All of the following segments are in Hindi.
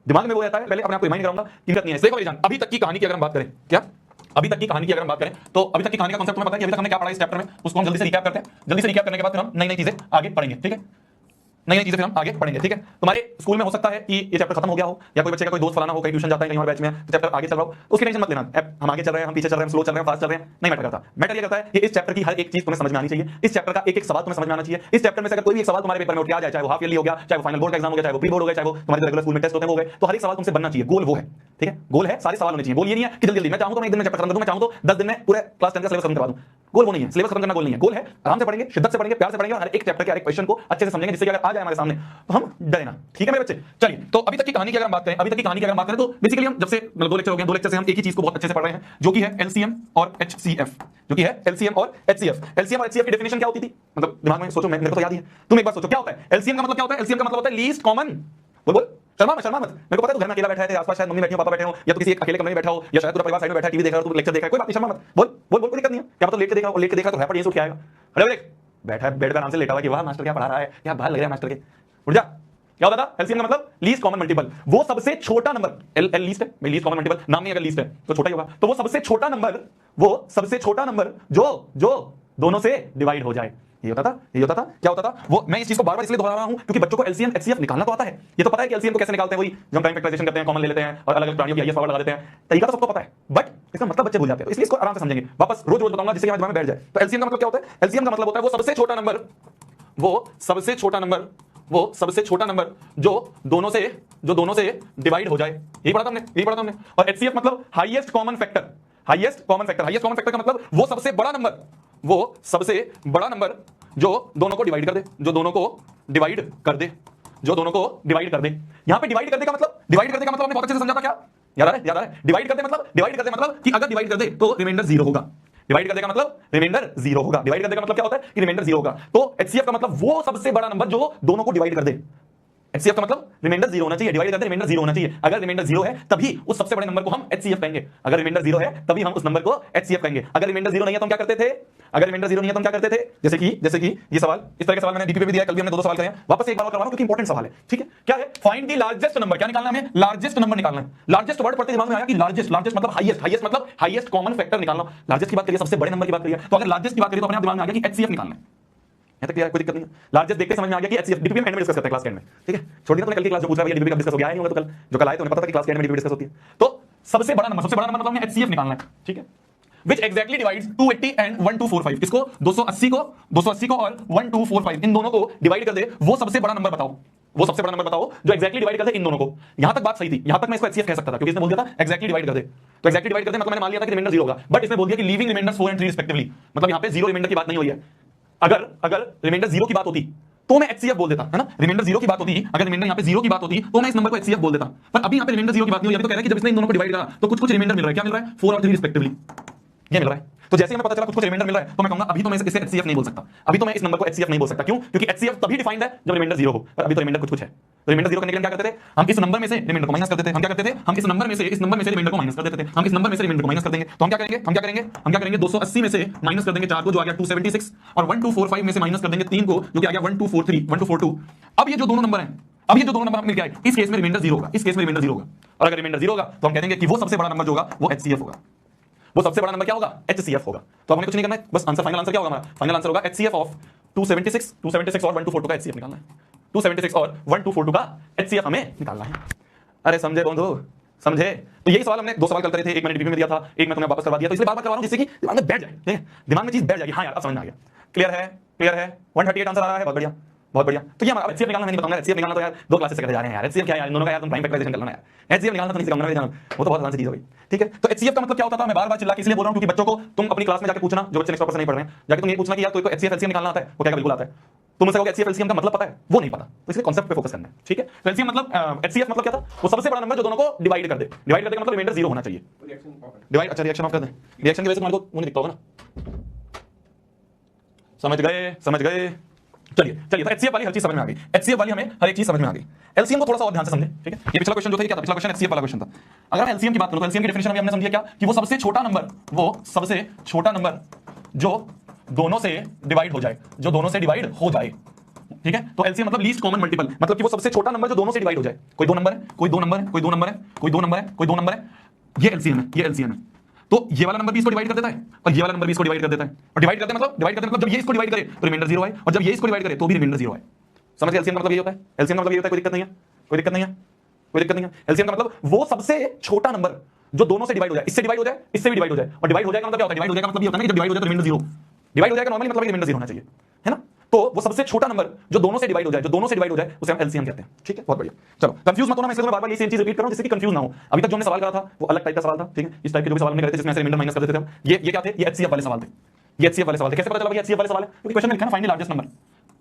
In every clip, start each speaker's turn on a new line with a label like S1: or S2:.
S1: दिमाग में वो रहता है, पहले अपने आप को रिमाइंड कराऊंगा कि नहीं है। देखो जान, अभी तक की कहानी की अगर हम बात करें, क्या अभी तक की कहानी की अगर हम बात करें तो अभी तक की कहानी का कांसेप्ट तुम्हें पता है कि अभी तक हमने क्या पढ़ा इस चैप्टर में, उसको हम जल्दी से रिकैप करते हैं। जल्दी से रिकैप करने के बाद फिर हम नई नई चीजें आगे पढ़ेंगे, ठीक है। नई नई चीजें फिर हम आगे पढ़ेंगे, ठीक है। तुम्हारे स्कूल में हो सकता है कि ये चैप्टर खत्म हो गया हो, या कोई बच्चे का कोई दोस्त फलाना हो, कहीं ट्यूशन जाता है, कहीं और बैच में चैप्टर आगे चल रहा हो, उसकी टेंशन मत लेना। हम आगे चल रहे हैं, हम पीछे चल रहे हैं, स्लो चल रहे हैं, फास्ट चल रहे हैं, नहीं मैटर करता। मैटर ये करता है कि इस चैप्टर की हर एक चीज तुम्हें समझ में आनी चाहिए। इस चैप्टर का एक एक सवाल तुम्हें समझ में आना चाहिए। इस चैप्टर में से अगर कोई भी एक सवाल तुम्हारे पेपर में उठ के आ जाए, चाहे वो हाफ ईयरली हो गया, चाहे वो फाइनल बोर्ड का एग्जाम हो गया, चाहे वो प्री बोर्ड हो गया, चाहे वो तुम्हारे रेगुलर स्कूल में टेस्ट होते हैं हो गए, तो हर एक सवाल तुमसे बनना चाहिए। गोल वो है, ठीक है। गोल है सारे सवाल होने चाहिए। गोल ये नहीं है कि जल्दी जल्दी मैं चाहूं तो मैं एक दिन में चैप्टर खत्म कर दूं, मैं चाहूं तो 10 दिन में पूरे क्लास 10 का सिलेबस खत्म करवा दूं। गोल वो नहीं है, सिलेबस खत्म करना गोल नहीं है। गोल है आराम से पढ़ेंगे, शिद्दत से पढ़ेंगे, प्यार से पढ़ेंगे और हर एक चैप्टर के हर एक क्वेश्चन को अच्छे से समझेंगे, जिससे कि अगर आ जाए हमारे सामने तो हम डरे ना, ठीक है मेरे बच्चे। चलिए, तो अभी तक की कहानी की अगर हम बात करें, अभी तक की कहानी की अगर हम बात करें तो बेसिकली हम जब से मतलब 2 लेक्चर हो गए, 2 लेक्चर से हम एक ही चीज को बहुत अच्छे से पढ़ रहे हैं, जो कि है एलसीएम और एचसीएफ, जो कि है एलसीएम और एचसीएफ। एलसीएम और एचसीएफ की डेफिनेशन क्या होती थी, मतलब दिमाग में सोचो, मेरे को तो याद ही है, तुम एक बार सोचो क्या होता है एलसीएम का मतलब। क्या होता है एलसीएम का मतलब? होता है लीस्ट कॉमन। बोल बोल, शर्मा मत। मेरे को पता है तू घर में अकेला बैठा है, तेरे आसपास शायद मम्मी बैठी हो, पापा बैठे हो, या तो किसी एक अकेले कमरे में बैठा हो, या शायद पूरा परिवार साइड में बैठा है, टीवी देख रहा हो, तू लेक्चर देख रहा है, कोई बात नहीं, शर्मा मत। बोल बोल बोल, कोई दिक्कत नहीं है। क्या मतलब लेट के देख रहा हो, लेट के देख रहा तो रैपट यहीं से उठ के आएगा। अरे देख, बैठा है बेड पर आराम से लेटा हुआ कि वाह मास्टर क्या पढ़ा रहा है, क्या बाल लग रहा है मास्टर के, उठ जा। क्या होता था एलसीएम का मतलब? लीस्ट कॉमन मल्टीपल, वो सबसे छोटा नंबर। एल लीस्ट है, मैं लीस्ट कॉमन मल्टीपल नाम नहीं, अगर लीस्ट है तो छोटा ही होगा, तो वो सबसे छोटा नंबर, वो सबसे छोटा नंबर जो दोनों से डिवाइड हो जाए, ये होता था। क्या होता था वो, मैं इस चीज को बार बार इसलिए दोहरा रहा हूं क्योंकि बच्चों को एलसीएम एचसीएफ निकालना तो आता है। ये तो पता है कि एलसीएम को कैसे निकालते हैं, वही जब टाइम फैक्टराइजेशन करते हैं, कॉमन ले लेते हैं और अलग अलग प्राणियों की आईएस पावर लगा देते हैं, तरीका तो सबको पता है, बट इसका मतलब बच्चे भूल जाते हैं। इसलिए इसको आराम से समझेंगे, वापस रोज बताऊंगा जिससे हमारे दिमाग में बैठ जाए। तो एलसीएम का मतलब क्या होता है? एलसीएम का मतलब होता है वो सबसे छोटा नंबर, वो सबसे छोटा नंबर जो दोनों से डिवाइड हो जाए। यही पढ़ा था हमने। और एचसीएफ मतलब highest common factor. Highest common factor का मतलब वो सबसे बड़ा नंबर जो दोनों को डिवाइड कर दे। यहां पे डिवाइड कर दे का मतलब हमने बहुत अच्छे से समझा था। क्या याद आ रहा है? डिवाइड कर दे मतलब कि अगर डिवाइड कर दे तो रिमाइंडर 0 होगा। डिवाइड कर देगा मतलब रिमाइंडर 0 होगा। डिवाइड कर देगा मतलब क्या होता है कि रिमाइंडर 0 होगा। तो एचसीएफ का मतलब वो सबसे बड़ा नंबर जो दोनों को डिवाइड कर दे। एचसीएफ का मतलब रिमाइंडर 0 होना चाहिए, डिवाइड करते रिमाइंडर 0 होना चाहिए। अगर रिमाइंडर 0 है तभी उस सबसे बड़े नंबर को हम एचसीएफ कहेंगे। अगर रिमाइंडर 0 है तभी हम उस नंबर को एचसीएफ कहेंगे। अगर रिमाइंडर 0 नहीं है तो हम क्या करते थे? जैसे कि ये सवाल, इस तरह के सवाल मैंने डीपी पे भी दिया, कल भी हमने 2 सवाल करे हैं, वापस से एक बार और करवा रहा हूं क्योंकि इंपॉर्टेंट सवाल है, ठीक है। क्या है? Find the largest number. क्या निकालना है हमें? लार्जेस्ट नंबर निकालना है। लार्जेस्ट वर्ड पढ़ते दिमाग में आया कि लार्जेस्ट मतलब हाईएस्ट मतलब हाईएस्ट कॉमन फैक्टर निकालना। लार्जेस्ट की बात करिए, सबसे बड़े नंबर की बात करिए, तो अगर लार्जेस्ट की बात करिए तो अपने दिमाग में आ गया कि एचसीएफ निकालना है। कोई दिक्कत नहीं है। लार्जेस्ट देखते समझ में आ गया कि एचसीएफ। डीपी में एंड में डिस्कस करते हैं, क्लास के एंड में, ठीक है। छोड़ दिया तुमने कल की क्लास जो पूछ रहा है, डीपी का डिस्कस हो गया है नहीं होगा तो कल जो कल आए तो उन्हें पता था कि क्लास के एंड में डीपी डिस्कस होती है। तो सबसे बड़ा नंबर मतलब हमें एचसीएफ निकालना है, ठीक है। Which exactly divides 280 and 1245। इसको 280 को और 1245 इन दोनों को डिवाइड कर दे, वो सबसे बड़ा नंबर बताओ जो एक्जैक्टली डिवाइड कर दे इन दोनों को। यहां तक बात सही थी, यहां तक मैं इसको एचसीएफ कह सकता था क्योंकि इसने बोल दिया था एक्जैक्टली डिवाइड कर दे। तो एक्जैक्टली डिवाइड कर दे मतलब मैंने मान लिया था कि रिमाइंडर 0 होगा, बट इसने बोल दिया कि लीविंग रिमाइंडर्स 4 and 3 रिस्पेक्टिवली। मतलब यहां पे 0 रिमाइंडर की बात नहीं हुई है। अगर रिमाइंडर 0 की बात होती तो मैं एचसीएफ बोल देता, है ना। रिमाइंडर 0 की बात होती, अगर रिमाइंडर यहां पे 0 की बात होती तो मैं इस नंबर को एचसीएफ बोल देता। पर अभी यहां पे रिमाइंडर 0 की बात नहीं हुई। अभी तो कह रहा है कि जब इसने इन दोनों को डिवाइड करा तो कुछ रिमाइंडर मिल रहा है। क्या मिल रहा है? 4 और 3 रिस्पेक्टिवली, ये मिल रहा है। तो जैसे ही हमें पता चला कुछ रिमाइंडर मिल रहा है तो मैं कहूंगा अभी तो मैं इसे एचसीएफ नहीं बोल सकता, अभी तो मैं इस नंबर को एचसीएफ नहीं बोल सकता। क्यों? क्योंकि एचसीएफ तभी डिफाइंड है जब रिमाइंडर 0 हो, पर अभी तो रिमाइंडर कुछ है। तो रिमाइंडर 0 करने के लिए क्या करते थे? हम इस नंबर में से रिमाइंडर को माइनस कर देते थे। हम क्या करते थे? हम इस नंबर में से रिमाइंडर को माइनस कर देते थे। हम इस नंबर में से रिमाइंडर को माइनस कर देंगे तो हम क्या करेंगे 280 में से माइनस कर देंगे 4 को जो आ गया 276, और 1245 में से माइनस कर देंगे 3 को जो कि आ गया 1243 1242। अब ये जो दोनों नंबर हैं, मिल गया है, इस केस में रिमाइंडर 0 होगा। और अगर रिमाइंडर 0 होगा तो हम कहेंगे कि वो सबसे बड़ा नंबर जो होगा वो एचसीएफ होगा। वो सबसे बड़ा नंबर क्या होगा? एचसीएफ होगा। तो हमने कुछ नहीं करना है, बस फाइनल आंसर क्या होगा हमारा? फाइनल आंसर होगा एचसीएफ ऑफ 276 और 1242 का एचसीएफ निकालना है। 276 और 1242 का एचसीएफ हमें निकालना है। अरे समझे बंधु, समझे? तो यही सवाल हमने 2 सवाल करते थे, एक मैंने डीपी में दिया था, एक मैं तुम्हें वापस करवा दिया। तो इसलिए बार-बार करवा रहा हूं जिससे कि दिमाग में बैठ जाए, ठीक है। दिमाग में चीज बैठ जाएगी। हां यार अब समझ में आ गया, क्लियर है। 138 आंसर आ रहा है, बहुत बढ़िया। तो ये हमारा एचसीएफ निकालना, मैं नहीं बताऊंगा एचसीएफ निकालना। तो यार 2 क्लासेस से करते जा रहे हैं यार। एचसीएफ क्या है यार, इन दोनों का यार तुम प्राइम फैक्टराइजेशन कर लेना यार। एचसीएफ निकालना तो नहीं सिखाऊंगा मैं, वो तो बहुत आसान सी चीज हो गई, ठीक है। तो एचसीएफ का मतलब क्या होता था? मैं बार-बार चिल्ला के इसलिए बोल रहा हूं क्योंकि बच्चों को तुम अपनी क्लास में जाके पूछना, जो बच्चे नेक्स्ट पेपर से नहीं पढ़ रहे हैं, जाके तुम ये पूछना कि यार तुमको एचसीएफ एलसीएम निकालना आता है? वो क्या बिल्कुल आता है। तुम मुझसे कहोगे एचसीएफ एलसीएम का मतलब पता है? वो नहीं पता। तो इसलिए कांसेप्ट पे फोकस करना है, ठीक है। तो एलसीएम मतलब एचसीएफ मतलब क्या था? वो सबसे बड़ा नंबर जो दोनों को डिवाइड कर दे। डिवाइड करने का मतलब रिमाइंडर 0 होना चाहिए। डिवाइड, अच्छा रिएक्शन ऑफ कर दें। रिएक्शन की वजह से तुम्हारे को मुझे दिखता होगा ना। समझ गए, चलिए चलिए, तो एचसीएफ वाली हर चीज समझ में आ गई, एचसीएफ वाली हमें हर एक चीज समझ में आ गई। एलसीएम को थोड़ा सा और ध्यान से समझे, ठीक है। ये पिछला क्वेश्चन जो था ये क्या था, पिछला क्वेश्चन एचसीएफ वाला क्वेश्चन था। अगर हम एलसीएम की बात करें तो एलसीएम की डेफिनेशन अभी हमने समझी क्या, कि वो सबसे छोटा नंबर, वो सबसे छोटा नंबर जो दोनों से डिवाइड हो जाए, जो दोनों से डिवाइड हो जाए, ठीक है। तो एलसीएम मतलब लीस्ट कॉमन मल्टीपल, मतलब कि वो सबसे छोटा नंबर जो दोनों से डिवाइड हो जाए। कोई दो नंबर है, कोई दो नंबर है, कोई दो नंबर है, कोई दो नंबर है, कोई दो नंबर है, ये एलसीएम है, ये एलसीएम है। तो ये वाला नंबर भी इसको डिवाइड कर देता है और ये वाला नंबर भी इसको डिवाइड कर देता है। और डिवाइड करते मतलब जब ये इसको डिवाइड करे तो रिमाइंडर 0 है, और जब ये इसको डिवाइड करे तो भी रिमाइंडर 0 है। समझ गए? एलसीएम का मतलब ये होता है, एलसीएम का मतलब ये होता है, कोई दिक्कत नहीं है, कोई दिक्कत नहीं है, कोई दिक्कत नहीं है। एलसीएम का मतलब वो सबसे छोटा नंबर जो दोनों से डिवाइड हो जाए, इससे डिवाइड हो जाए, इससे भी डिवाइड हो जाए। और डिवाइड हो जाएगा मतलब क्या होता है, डिवाइड हो जाएगा मतलब ये होता है कि जब डिवाइड हो जाए तो रिमाइंडर 0, डिवाइड हो जाएगा नॉर्मली मतलब रिमाइंडर 0 होना चाहिए, है ना। तो वो सबसे छोटा नंबर जो दोनों से डिवाइड हो जाए, जो दोनों से डिवाइड हो जाए, उसे हम एलसीएम कहते हैं, ठीक है। बहुत बढ़िया, चलो कंफ्यूज मत होना, मैं इसलिए बार-बार ये सेम चीज रिपीट कर रहा हूं जिससे कि कंफ्यूज ना हो। अभी तक जो हमने सवाल करा था वो अलग टाइप का सवाल था, ठीक है। इस टाइप के जो भी सवाल हमने करे थे जिसमें ऐसे रिमाइंडर माइनस कर देते थे हम, ये क्या थे, ये एचसीएफ वाले सवाल थे, ये एचसीएफ वाले सवाल थे। कैसे पता चला भाई एचसीएफ वाले सवाल है, क्योंकि क्वेश्चन में लिखा है फाइंड द लार्जेस्ट नंबर,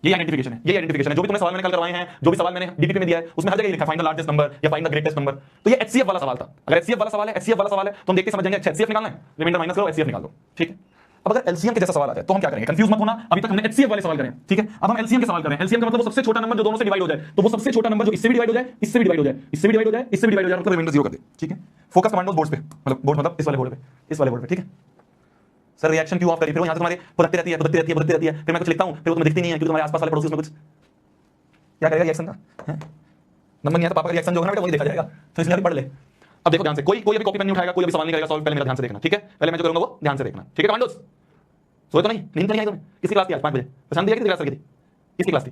S1: ये आइडेंटिफिकेशन है, ये आइडेंटिफिकेशन है। जो भी तुमने सवाल मैंने कल करवाए हैं, जो भी सवाल मैंने डीपीपी में दिया है, उसमें हर जगह लिखा है फाइंड द लार्जेस्ट नंबर या फाइंड द ग्रेटेस्ट नंबर। तो ये एचसीएफ वाला सवाल था। अगर एचसीएफ वाला सवाल है, एचसीएफ वाला सवाल है तो हम देखते समझ जाएंगे, अच्छा एचसीएफ निकालना है, रिमाइंडर माइनस करो, एचसीएफ निकाल दो, ठीक है। अब अगर एलसीएम के जैसा सवाल आ जाए तो हम क्या करेंगे, कंफ्यूज मत होना, अभी तक हमने एचसीएफ वाले सवाल करे, ठीक है। अब हम एलसीएम के सवाल करें। एलसीएम का मतलब वो सबसे छोटा नंबर जो दोनों से डिवाइड हो जाए, तो वो सबसे छोटा नंबर जो इससे भी डिवाइड हो जाए, इससे भी डिवाइड हो जाए, इससे भी डिवाइड हो जाए, इससे भी डिवाइड हो जाए, मतलब रिमाइंडर 0 कर दे, ठीक है। फोकस कमांडोज बोर्ड पे, मतलब बोर्ड मतलब इस वाले बोर्ड पे, इस वाले बोर्ड पे, ठीक है। सर रिएक्शन क्यों ऑफ करी, फिर वो यहां से तुम्हारे फुदकती रहती है, फुदकती रहती है, फुदकती रहती है, फिर मैं कुछ लिखता हूं, फिर वो तुम्हें दिखती नहीं है क्योंकि तुम्हारे आसपास वाले पड़ोसी उसमें कुछ क्या करेगा रिएक्शन का, नंबर नहीं आता, पापा का रिएक्शन जो है ना बेटा वही देखा जाएगा, तो इसलिए अभी पढ़ ले। अब देखो ध्यान से, कोई अभी कॉपी पेन नहीं उठाएगा, कोई अभी सवाल नहीं करेगा, सॉल्व पहले मेरा ध्यान से देखना, ठीक है। पहले मैं जो करूंगा वो ध्यान से देखना, ठीक है कमांडोज। सोए तो नहीं, नींद तो नहीं आई तुम्हें? किसकी क्लास थी आज 5 बजे? प्रशांत दिया, किसकी क्लास थी? किसकी क्लास थी?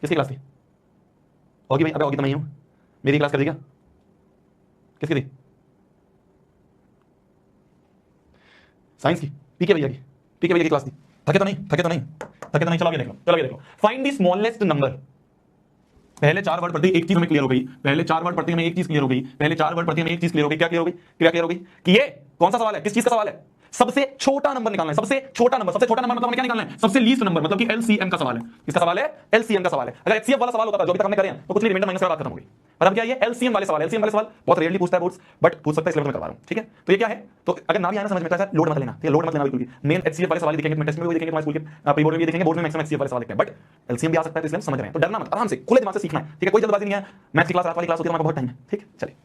S1: किसकी क्लास थी? होगी भाई, अबे होगी तो मैं ही हूं, मेरी क्लास कर दी क्या? किसकी थी? साइंस की, पीके भैया की, पीके भैया की क्लास थी। थके तो नहीं, थके तो नहीं, थके तो नहीं, चलो आगे देख लो, चलो आगे देख लो। Find the smallest number. पहले 4 वर्ड पढ़ते ही एक चीज हमें क्लियर हो गई, पहले 4 वर्ड पढ़ते ही हमें एक चीज क्लियर हो गई, पहले 4 वर्ड पढ़ते ही हमें एक चीज क्लियर हो गई। क्या क्लियर हो गई? क्या क्लियर हो गई कि ये कौन सा सवाल है, किस चीज का सवाल है? सबसे छोटा नंबर निकालना है, सबसे छोटा नंबर, सबसे छोटा नंबर मतलब हमें क्या निकालना है, सबसे लीस्ट नंबर, मतलब कि एलसीएम का सवाल है। किसका सवाल है? एलसीएम का सवाल है। अगर एचसीएफ वाला सवाल होता था जो अभी तक हमने करे हैं तो कुछ नहीं, रिमाइंडर माइनस का बात खत्म हो गई। पर अब क्या ये एलसीएम वाले सवाल, एलसीएम वाले सवाल बहुत रेयरली पूछता है बोर्ड्स, बट पूछ सकता है, इसलिए मैं करवा रहा हूं, ठीक है। तो ये क्या है, तो अगर ना भी आना समझ में आता है लोड मत लेना, ठीक है, लोड मत लेना बिल्कुल भी। मेन एचसीएफ वाले सवाल दिखेंगे, टेस्ट में भी देखेंगे, तुम्हारे स्कूल के प्री बोर्ड में भी देखेंगे, बोर्ड में मैक्सिमम एचसीएफ वाले सवाल दिखते हैं, बट एलसीएम भी आ सकता है, तो इसलिए समझ रहे हैं। तो डरना मत, आराम से खुले दिमाग से सीखना है, ठीक है। कोई जल्दबाजी नहीं है, मैथ्स की क्लास रात वाली क्लास होती है, हमारा बहुत टाइम है, ठीक है। चलिए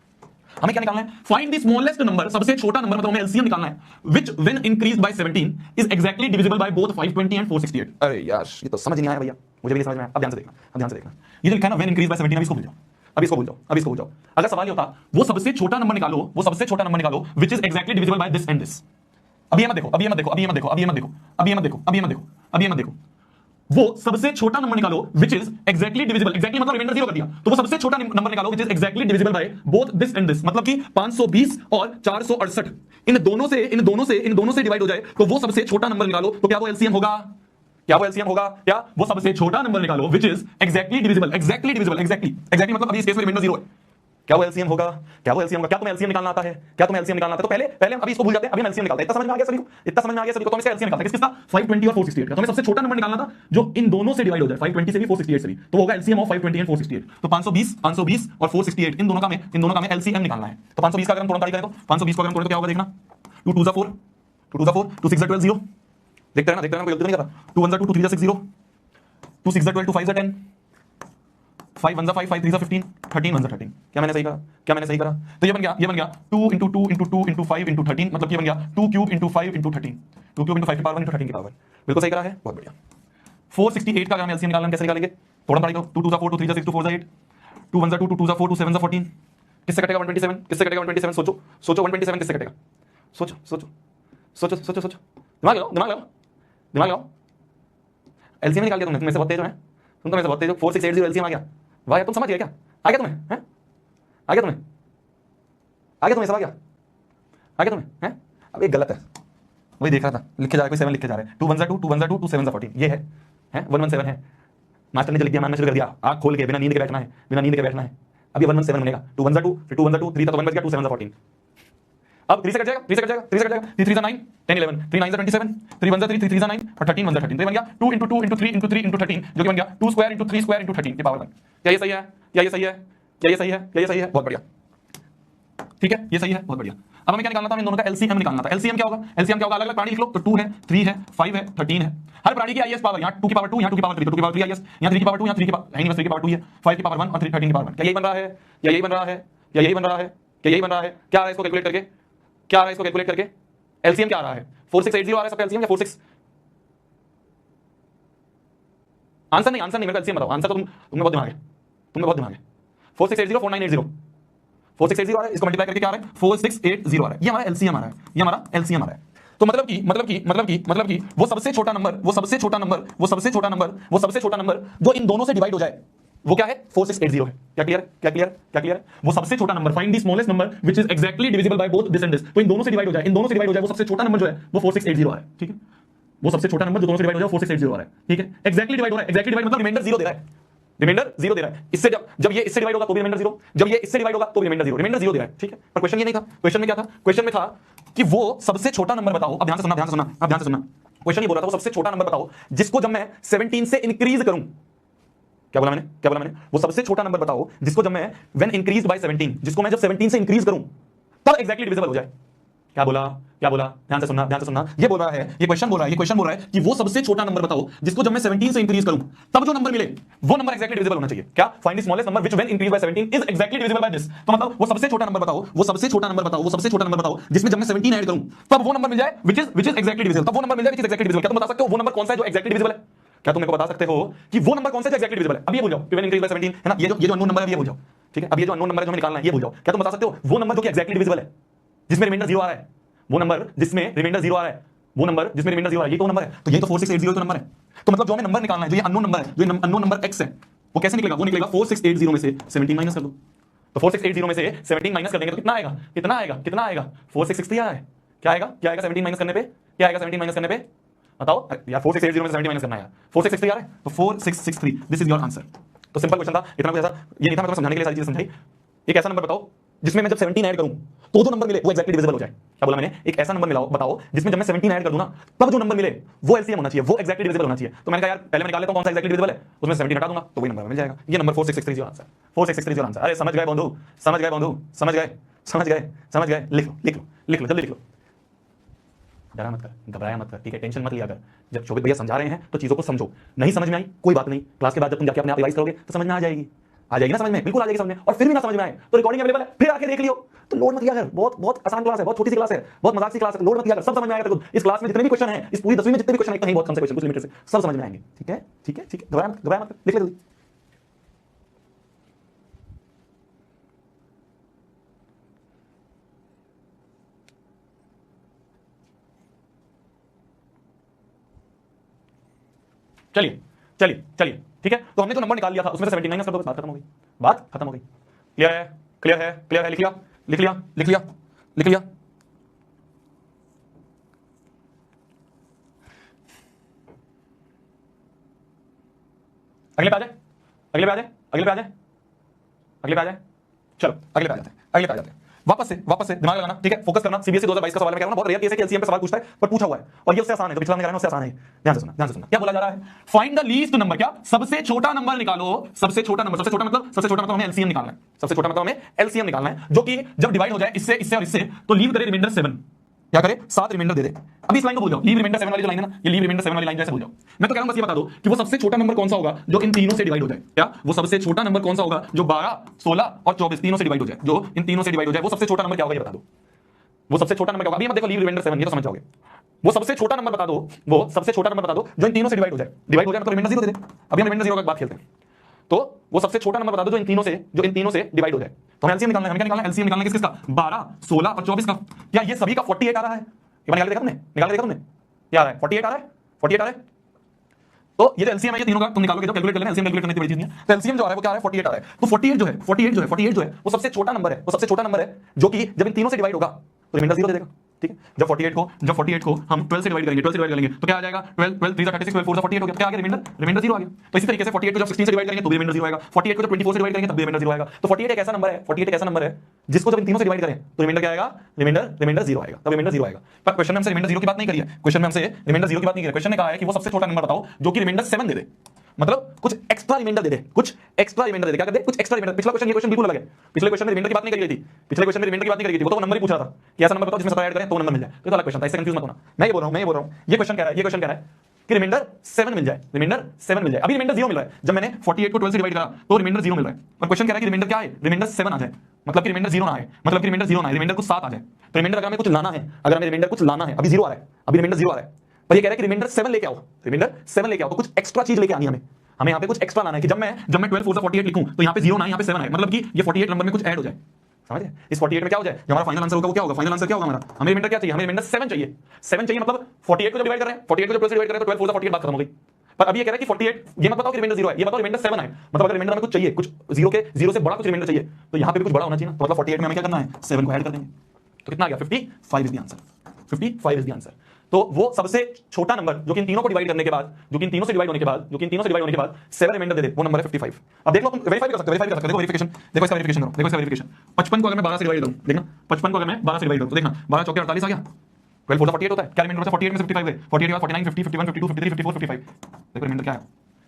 S1: हमें क्या निकालना है, फाइंड द स्मॉलेस्ट नंबर, सबसे छोटा नंबर मतलब हमें एलसीएम निकालना है, which when increased by 17 is exactly divisible by both 520 and 468। अरे यार ये तो समझ नहीं आया भैया, मुझे भी नहीं समझ में आया। अब ध्यान से देखना, अब ध्यान से देखना, ये जो लिखा है ना व्हेन इंक्रीज बाय 17, अब इसको भूल जाओ, अब इसको भूल जाओ, अब इसको भूल जाओ। अगर सवाल ये होता वो सबसे छोटा नंबर निकालो, वो सबसे छोटा नंबर निकालो which is exactly divisible by this and this. अब ये मत देखो, अब ये मत देखो, अब ये मत देखो, अब ये मत देखो, अब ये मत देखो, अब ये मत देखो, अब ये मत देखो, वो सबसे छोटा नंबर निकालो which is exactly divisible, exactly मतलब रिमाइंडर 0 कर दिया, तो वो सबसे छोटा नंबर निकालो which is exactly divisible by both this and this, मतलब कि 520 और 468 इन दोनों से डिवाइड हो जाए तो वो सबसे छोटा नंबर निकालो। तो क्या वो एलसीएम होगा? क्या वो एलसीएम होगा? क्या वो सबसे छोटा नंबर निकालो which is exactly divisible, exactly divisible, exactly मतलब अभी इस केस में रिमाइंडर 0 है। क्या वो एलसीएम होगा? क्या वो एलसीएम होगा? क्या तुम्हें एलसीएम निकालना आता है? क्या तुम्हें एलसीएम निकालना आता है? तो पहले हम अभी इसको भूल जाते हैं, अभी हम एलसीएम निकालते हैं। इतना समझ में आ गया सभी को? इतना समझ में आ गया सभी को? तो हम इसका एलसीएम निकालते हैं, किसका? 520 और 468 का। तो हमें सबसे छोटा नंबर निकालना था जो इन दोनों से डिवाइड हो जाए, 520 से भी 468 से भी, तो होगा एलसीएम ऑफ 520 एंड 468। तो 520 और 468 इन दोनों का हमें एलसीएम निकालना है। तो 520 का अगर हम तुरंत करें तो 520 को अगर हम तोड़ें तो क्या होगा देखना, 2 2 4, 2 2 4, 2 6 12 0, देखते हैं ना, कोई गलती नहीं कर रहा। 2 1 2, 2 3 6 0, 2 6 12, 2 5 10, 5 1 5, 5 3 15, 13 1 13। क्या मैंने सही करा? क्या मैंने सही करा? तो ये बन गया 2 × 2 × 2 × 5 × 13, मतलब ये बन गया 2 क्यूब × 5 × 13, 2 क्यूब × 5 की पावर 1 × 13 की पावर। बिल्कुल सही करा है, बहुत बढ़िया। 468 का अगर हम एलसीएम निकालना कैसे निकालेंगे? थोड़ा पढ़ाई करो। 2 2 4, 2 3 6, 2 4 8, 2 1 2, 2 2 4, 2 7 14, किससे कटेगा 127? किससे कटेगा 127? सोचो 127 किससे कटेगा? सोचो, दिमाग लगाओ। एलसीएम निकाल दिया तुमने, तुम से बहुत तेज हो, तुम तो मेरे से बहुत तेज हो। 4680 एलसीएम आ गया। वाह यार, तुम समझ गए क्या? आ गया तुम्हें? हैं? आ गया तुम्हें सब आ गया? आ गया तुम्हें? हैं? अब ये गलत है, वही देख रहा था, लिखे जा रहे, कोई 7 लिखे जा रहे हैं। 2 1 2, 2 1 2, 2 7 14, ये है 117 है। मास्टर ने जो लिख दिया मानना शुरू कर दिया, आंख खोल के, बिना नींद के बैठना है। अब ये 117 बनेगा। 2 1 2, फिर 2 1 2, 3 था तो 1 बच गया, 2 7 14। अब 3 से कट जाएगा, 3 से कट जाएगा, 3 3 9, 10 11, 3 9 27, 3 1 3, 3 3 9 और 13 1 13। तो बन गया 2 × 2 × 3 × 3 × 13, जो कि बन गया 2 स्क्वायर × 3 स्क्वायर × 13 की पावर 1। क्या ये सही है? बहुत बढ़िया। ठीक है, ये सही है, बहुत बढ़िया। अब हमें क्या निकालना था, इन दोनों का एलसीएम निकालना था। एलसीएम क्या होगा, एलसीएम क्या होगा, अलग अलग प्राणी लिख लो। तो 2 है, 3 है, 5 है, 13 है। हर प्राणी की आईएस पावर, यहाँ 2 की पावर 2, यहाँ 2 की पावर 3, तो 2 की पावर 3 आईएस, यहाँ 3 की पावर 2, यहाँ 3 की पावर है नहीं, बस 3 की पावर 2 है, 5 की पावर 1 और 13 की पावर 1। क्या यही बन रहा है, या यही बन रहा है, या यही बन रहा है, क्या यही बन रहा है? क्या आ रहा है इसको कैलकुलेट करके, क्या आ रहा है इसको कैलकुलेट करके? एलसीएम क्या आ रहा है, 4680 आ रहा है सबका एलसीएम, या 46? आंसर नहीं, आंसर नहीं, मेरे को एलसीएम बताओ। आंसर तो तुम्हें बहुत दिमाग है, तुम्हें बहुत दिमाग है। 4680 4980 4680 आ रहा है, इसको मल्टीप्लाई करके क्या आ रहा है, 4680 आ रहा है। ये हमारा एलसीएम आ रहा है, ये हमारा एलसीएम आ रहा है। तो मतलब कि वो सबसे छोटा नंबर जो इन दोनों से डिवाइड हो जाए वो क्या है, 4680 है। क्या क्लियर है, क्या क्लियर है, क्या क्लियर है? वो सबसे छोटा number, find the smallest number which is exactly divisible by both this and this. तो इन दोनों से डिवाइड हो जाए, इन दोनों से डिवाइड हो जाए, वो सबसे छोटा नंबर जो है वो 4680 आ रहा है। ठीक है, वो सबसे छोटा नंबर जो दोनों से डिवाइड हो जाए 4680 आ रहा है। ठीक है, एक्जैक्टली डिवाइड हो रहा है, एक्जैक्टली डिवाइड मतलब रिमाइंडर 0 दे रहा है, रिमाइंडर 0 दे रहा है। इससे जब ये इससे डिवाइड होगा तो भी रिमाइंडर 0, जब ये इससे डिवाइड होगा तो भी रिमाइंडर 0, रिमाइंडर 0 दे रहा है। ठीक है, पर क्वेश्चन ये नहीं था। क्वेश्चन में क्या था, क्वेश्चन में था कि वो सबसे छोटा नंबर बताओ। अब ध्यान से सुनना, ध्यान से सुनना, अब ध्यान से सुनना। क्वेश्चन ये बोल रहा था वो सबसे छोटा नंबर बताओ जिसको जब मैं 17 से इंक्रीज करूं। क्या बोला मैंने, क्या बोला मैंने? वो सबसे छोटा नंबर बताओ जिसको जब मैं व्हेन इंक्रीज्ड बाय 17, जिसको मैं जब 17 से इंक्रीज करूं तब एक्जैक्टली डिविजिबल हो जाए। क्या बोला, क्या बोला? ध्यान से सुनना, ध्यान से सुनना। ये बोल रहा है, ये क्वेश्चन बोल रहा है, ये क्वेश्चन बोल रहा है कि वो सबसे छोटा नंबर बताओ जिसको जब मैं 17 से इंक्रीज करूं तब जो नंबर मिले वो नंबर एक्जैक्टली डिविजिबल होना चाहिए। क्या? Find the smallest number which when increase by 17 is exactly divisible by this. तो मतलब वो सबसे छोटा नंबर बताओ, वो सबसे छोटा नंबर बताओ, वो सबसे छोटा नंबर बताओ जिसमें जब मैं 17 ऐड करूं तब वो नंबर मिल जाए व्हिच इज एक्जैक्टली डिविजिबल। तब वो नंबर मिल जाए व्हिच इज एक्जैक्टली डिविजिबल। क्या तुम बता सकते हो वो नंबर कौन सा है जो एक्जैक्टली डिविजिबल है? क्या तुम मेरे को बता सकते हो कि वो नंबर कौन सा है जो एक्जैक्टली डिविजिबल है? अब ये बोल जाओ, व्हेन इंक्रीज बाय 17 है ना, ये जो अननोन नंबर है ये बोल जाओ। ठीक है, अब ये जो अननोन नंबर है जो हमें निकालना है ये बोल जाओ। क्या तुम बता सकते हो वो नंबर जो कि एक्जैक्टली डिविजिबल है, जिसमें रिमाइंडर 0 आ रहा है, वो नंबर जिसमें रिमाइंडर 0 आ रहा है, वो नंबर जिसमें रिमाइंडर 0 आ रहा है, ये तो नंबर है। तो ये तो 4680 तो नंबर है। तो मतलब जो हमें नंबर निकालना है, जो ये अननोन नंबर है, जो अननोन नंबर x है, वो कैसे निकलेगा? वो निकलेगा 4680 में से 17 माइनस कर दो। तो 4680 में से 17 माइनस कर देंगे तो कितना आएगा, कितना आएगा, कितना आएगा? 4660 आया है। क्या आएगा, क्या आएगा 17 माइनस करने पे? क्या आएगा 17 माइनस करने पे? बताओ यार, 4680 में से 17 माइनस करना है यार। 4660 आ रहा है तो 4663, दिस इज योर आंसर। तो सिंपल क्वेश्चन था, इतना कुछ ऐसा ये नहीं था, मैं तुम्हें समझाने के लिए सारी चीजें समझाई। एक ऐसा नंबर बताओ जिसमें मैं जब 17 ऐड करूं तो जो नंबर मिले वो एक्जैक्टली डिविजिबल हो जाए। क्या बोला मैंने? एक ऐसा नंबर मिलाओ, बताओ जिसमें जब मैं 17 ऐड कर दूं ना तब जो नंबर मिले वो एलसीएम होना चाहिए, वो एक्जैक्टली डिविजिबल होना चाहिए। तो मैंने कहा यार पहले मैं निकाल लेता हूं कौन सा एक्जैक्टली डिविजिबल है, उसमें 17 हटा दूंगा तो वही नंबर मिल जाएगा। ये नंबर 4663 जो आंसर, 4663 जो आंसर। अरे समझ गए बंधु, समझ गए बंधु, समझ गए, समझ गए, समझ गए। लिख लो, लिख लो, लिख लो, जल्दी लिख लो। डरा मत कर, घबराया मत कर, ठीक है, टेंशन मत लिया कर। जब शोभित भैया समझा रहे हैं तो चीजों को समझो। नहीं समझ में आई कोई बात नहीं, क्लास के बाद जब तुम जाके अपने आप रिवाइज करोगे तो समझ में आ जाएगी, आ जाएगी ना समझ में, बिल्कुल आ जाएगी समझ में। और फिर भी ना समझ में आए तो रिकॉर्डिंग अवेलेबल है, फिर आके देख लियो। तो लोड मत किया कर, बहुत बहुत आसान क्लास है, बहुत छोटी सी क्लास है, बहुत मजाक सी क्लास है, लोड मत किया कर, सब समझ में आएगा तेरे को। इस क्लास में जितने भी क्वेश्चन हैं, इस पूरी 10वीं में जितने भी क्वेश्चन हैं, कहीं बहुत कम से क्वेश्चन, कुछ लिमिटेड से, सब समझ में आएंगे। ठीक है, ठीक है, ठीक है, घबराया मत, घबराया मत, लिख ले जल्दी। चलिए चलिए चलिए, ठीक है। तो हमने तो नंबर निकाल लिया था, उसमें से 17 माइनस कर दो, बात खत्म हो गई, बात खत्म हो गई। क्लियर है, क्लियर है, क्लियर है? लिख लिया, लिख लिया, लिख लिया, लिख लिया। अगले पे आ जाए, अगले पे आ जाए, अगले पे आ जाए, अगले पे आ जाए। चलो अगले पे आ जाते हैं, अगले पे आ जाते हैं। वापस से दिमाग लगाना, ठीक है, फोकस करना। सीबीएसई 2022 का सवाल मैं कह रहा हूं, बहुत रेयर केस है कि एलसीएम पे सवाल पूछता है पर पूछा हुआ है, और ये उससे आसान है, तो पिछला हमने करा ना उससे आसान है। ध्यान से सुनना, ध्यान से सुनना। क्या बोला जा रहा है? Find the least number. क्या? सबसे छोटा नंबर निकालो। सबसे छोटा नंबर, सबसे छोटा मतलब हमें एलसीएम निकालना है। सबसे छोटा मतलब हमें एलसीएम निकालना है, जो कि जब डिवाइड हो जाए इससे, इससे और इससे, तो लीव करे रिमाइंडर 7। क्या करे? 7 रिमाइंडर दे दे। अभी इस लाइन को भूल जाओ, लीव रिमाइंडर 7 वाली जो लाइन है ना, ये लीव रिमाइंडर 7 वाली लाइन जैसे भूल जाओ। मैं तो कह रहा हूं बस ये बता दो कि वो सबसे छोटा नंबर कौन सा होगा जो इन तीनों से डिवाइड हो जाए। क्या? वो सबसे छोटा नंबर कौन सा होगा जो 12, 16 और 24 तीनों से डिवाइड हो जाए, जो इन तीनों से डिवाइड हो जाए, वो सबसे छोटा नंबर क्या होगा ये बता दो। वो सबसे छोटा नंबर क्या होगा? अभी मत देखो लीव रिमाइंडर 7, ये तो समझ जाओगे। वो सबसे छोटा नंबर बता दो, वो सबसे छोटा नंबर बता दो जो इन तीनों से डिवाइड हो जाए। डिवाइड हो जाए मतलब रिमाइंडर 0 दे दे। अभी हम रिमाइंडर 0 का बात खेलते हैं। तो वो सबसे छोटा नंबर बता दो जो इन तीनों से डिवाइड हो जाए। तो हमें एलसीएम निकालना है। हमें क्या निकालना है? एलसीएम निकालना है किसका? 12, 16 और 24 का। क्या ये सभी का 48 आ रहा है? ये निकाल के देखा तुमने? निकाल के देखा तुमने? क्या आ रहा है? 48 आ रहा है, 48 आ रहा है। तो ये जो एलसीएम है ये तीनों का तुम निकालोगे, जब कैलकुलेट कर लेना, एलसीएम कैलकुलेट करने की बड़ी चीज नहीं है। तो एलसीएम जो आ रहा है वो क्या आ रहा है? 48 आ रहा है। तो 48 जो है, 48 जो है वो सबसे छोटा नंबर है, वो सबसे छोटा नंबर है जो कि जब इन तीनों से डिवाइड होगा तो रिमाइंडर 0 दे देगा। ठीक है, जब 48 को हम 12 से डिवाइड करेंगे, 12 से डिवाइड करेंगे तो क्या आ जाएगा? 12 3 36, 12 4 48 हो गया। क्या आ गया? रिमाइंडर 0 आ गया। तो इसी तरीके से 48 को जब 16 से डिवाइड करेंगे तो भी रिमाइंडर 0 आएगा। 48 को जब 24 से डिवाइड करेंगे तब भी रिमाइंडर 0 आएगा। तो 48 एक ऐसा नंबर है, 48 एक ऐसा नंबर है जिसको जब इन तीनों से डिवाइड करें तो रिमाइंडर क्या आएगा? रिमाइंडर 0 आएगा, तब रिमाइंडर 0 आएगा। पर क्वेश्चन में हमसे रिमाइंडर 0 की बात नहीं करी है, क्वेश्चन में हमसे रिमाइंडर 0 की बात नहीं करी। क्वेश्चन ने कहा है कि वो सबसे छोटा नंबर बताओ जो कि रिमाइंडर 7 दे दे। मतलब कुछ एक्स्ट्रा रिमाइंडर दे दे, कुछ एक्स्ट्रा रिमाइंडर दे दे। क्या कर दे? कुछ एक्स्ट्रा रिमाइंडर। पिछला क्वेश्चन ये क्वेश्चन बिल्कुल अलग है। पिछले क्वेश्चन में रिमाइंडर की बात नहीं करी गई थी, पिछले क्वेश्चन में रिमाइंडर की बात नहीं करी गई थी, वो तो नंबर ही पूछ रहा था कि ऐसा नंबर बताओ जिसमें 17 ऐड करें तो नंबर मिल जाए। तो अलग क्वेश्चन था, इससे कंफ्यूज मत होना। मैं ये बोल रहा हूं ये क्वेश्चन कह रहा है कि रिमाइंडर 7 मिल जाए, रिमाइंडर 7 मिल जाए। अभी रिमाइंडर 0 मिल रहा है, जब मैंने 48 को 12 से डिवाइड करा तो रिमाइंडर 0 मिल रहा है। और क्वेश्चन कह रहा है कि रिमाइंडर क्या है? रिमाइंडर 7 आ जाए, मतलब कि रिमाइंडर 0 ना आए, मतलब कि रिमाइंडर 0 ना आए, रिमाइंडर कुछ 7 आ जाए। तो रिमाइंडर अगर हमें कुछ लाना है, अगर हमें रिमाइंडर कुछ लाना है, अभी 0 आ रहा है, अभी रिमाइंडर 0 आ रहा है, पर ये कह रहा है कि रिमाइंडर 7 लेके आओ, रिमाइंडर 7 लेके आओ, तो कुछ एक्स्ट्रा चीज लेके आनी है हमें यहाँ पे कुछ एक्स्ट्रा लाना है कि जब मैं 12 4 48 लिखूं तो यहाँ पे 0 ना, यहाँ पे 7 आए, मतलब कि ये 48 नंबर में कुछ ऐड हो जाए। समझ गए? इस 48 में क्या हो जाए, जो हमारा फाइनल आंसर होगा वो क्या होगा? फाइनल आंसर क्या होगा हमारा? हमें रिमाइंडर क्या चाहिए? हमें रिमाइंडर 7 चाहिए। 7 चाहिए मतलब 48 को जब डिवाइड कर रहे हैं, 48 को जब 12 से डिवाइड कर रहे हैं तो 12 4 48 बात खत्म हो गई। पर अब ये कह रहा है कि 48, ये मत बताओ कि रिमाइंडर 0 है, ये बताओ रिमाइंडर 7 है। मतलब अगर रिमाइंडर हमें कुछ चाहिए, कुछ 0 से बड़ा कुछ रिमाइंडर चाहिए, तो यहाँ पे भी कुछ बड़ा होना चाहिए ना। तो मतलब 48 में हमें क्या करना है? 7 को ऐड कर देंगे। तो कितना आ गया? 55 is the answer. 55 is the answer. तो वो सबसे छोटा नंबर जो कि इन तीनों को डिवाइड करने के बाद, जो कि इन तीनों से डिवाइड होने के बाद 7 रिमाइंडर दे दे, वो नंबर है 55। अब देख लो, तुम वेरीफाई कर सकते हो, देखो वेरिफिकेशन, देखो इसका वेरिफिकेशन करो, देखो इसका वेरिफिकेशन। 55 को अगर मैं 12 से डिवाइड करूं, देखना 55 को अगर मैं 12 से डिवाइड करूं तो देखना 12 चौके 48 आ गया। 12 4 48 होता है, क्या रिमाइंडर होता है? 48 में से 55 है, 48 के बाद 49 50 51 52 53 54 55। देखो रिमाइंडर क्या है?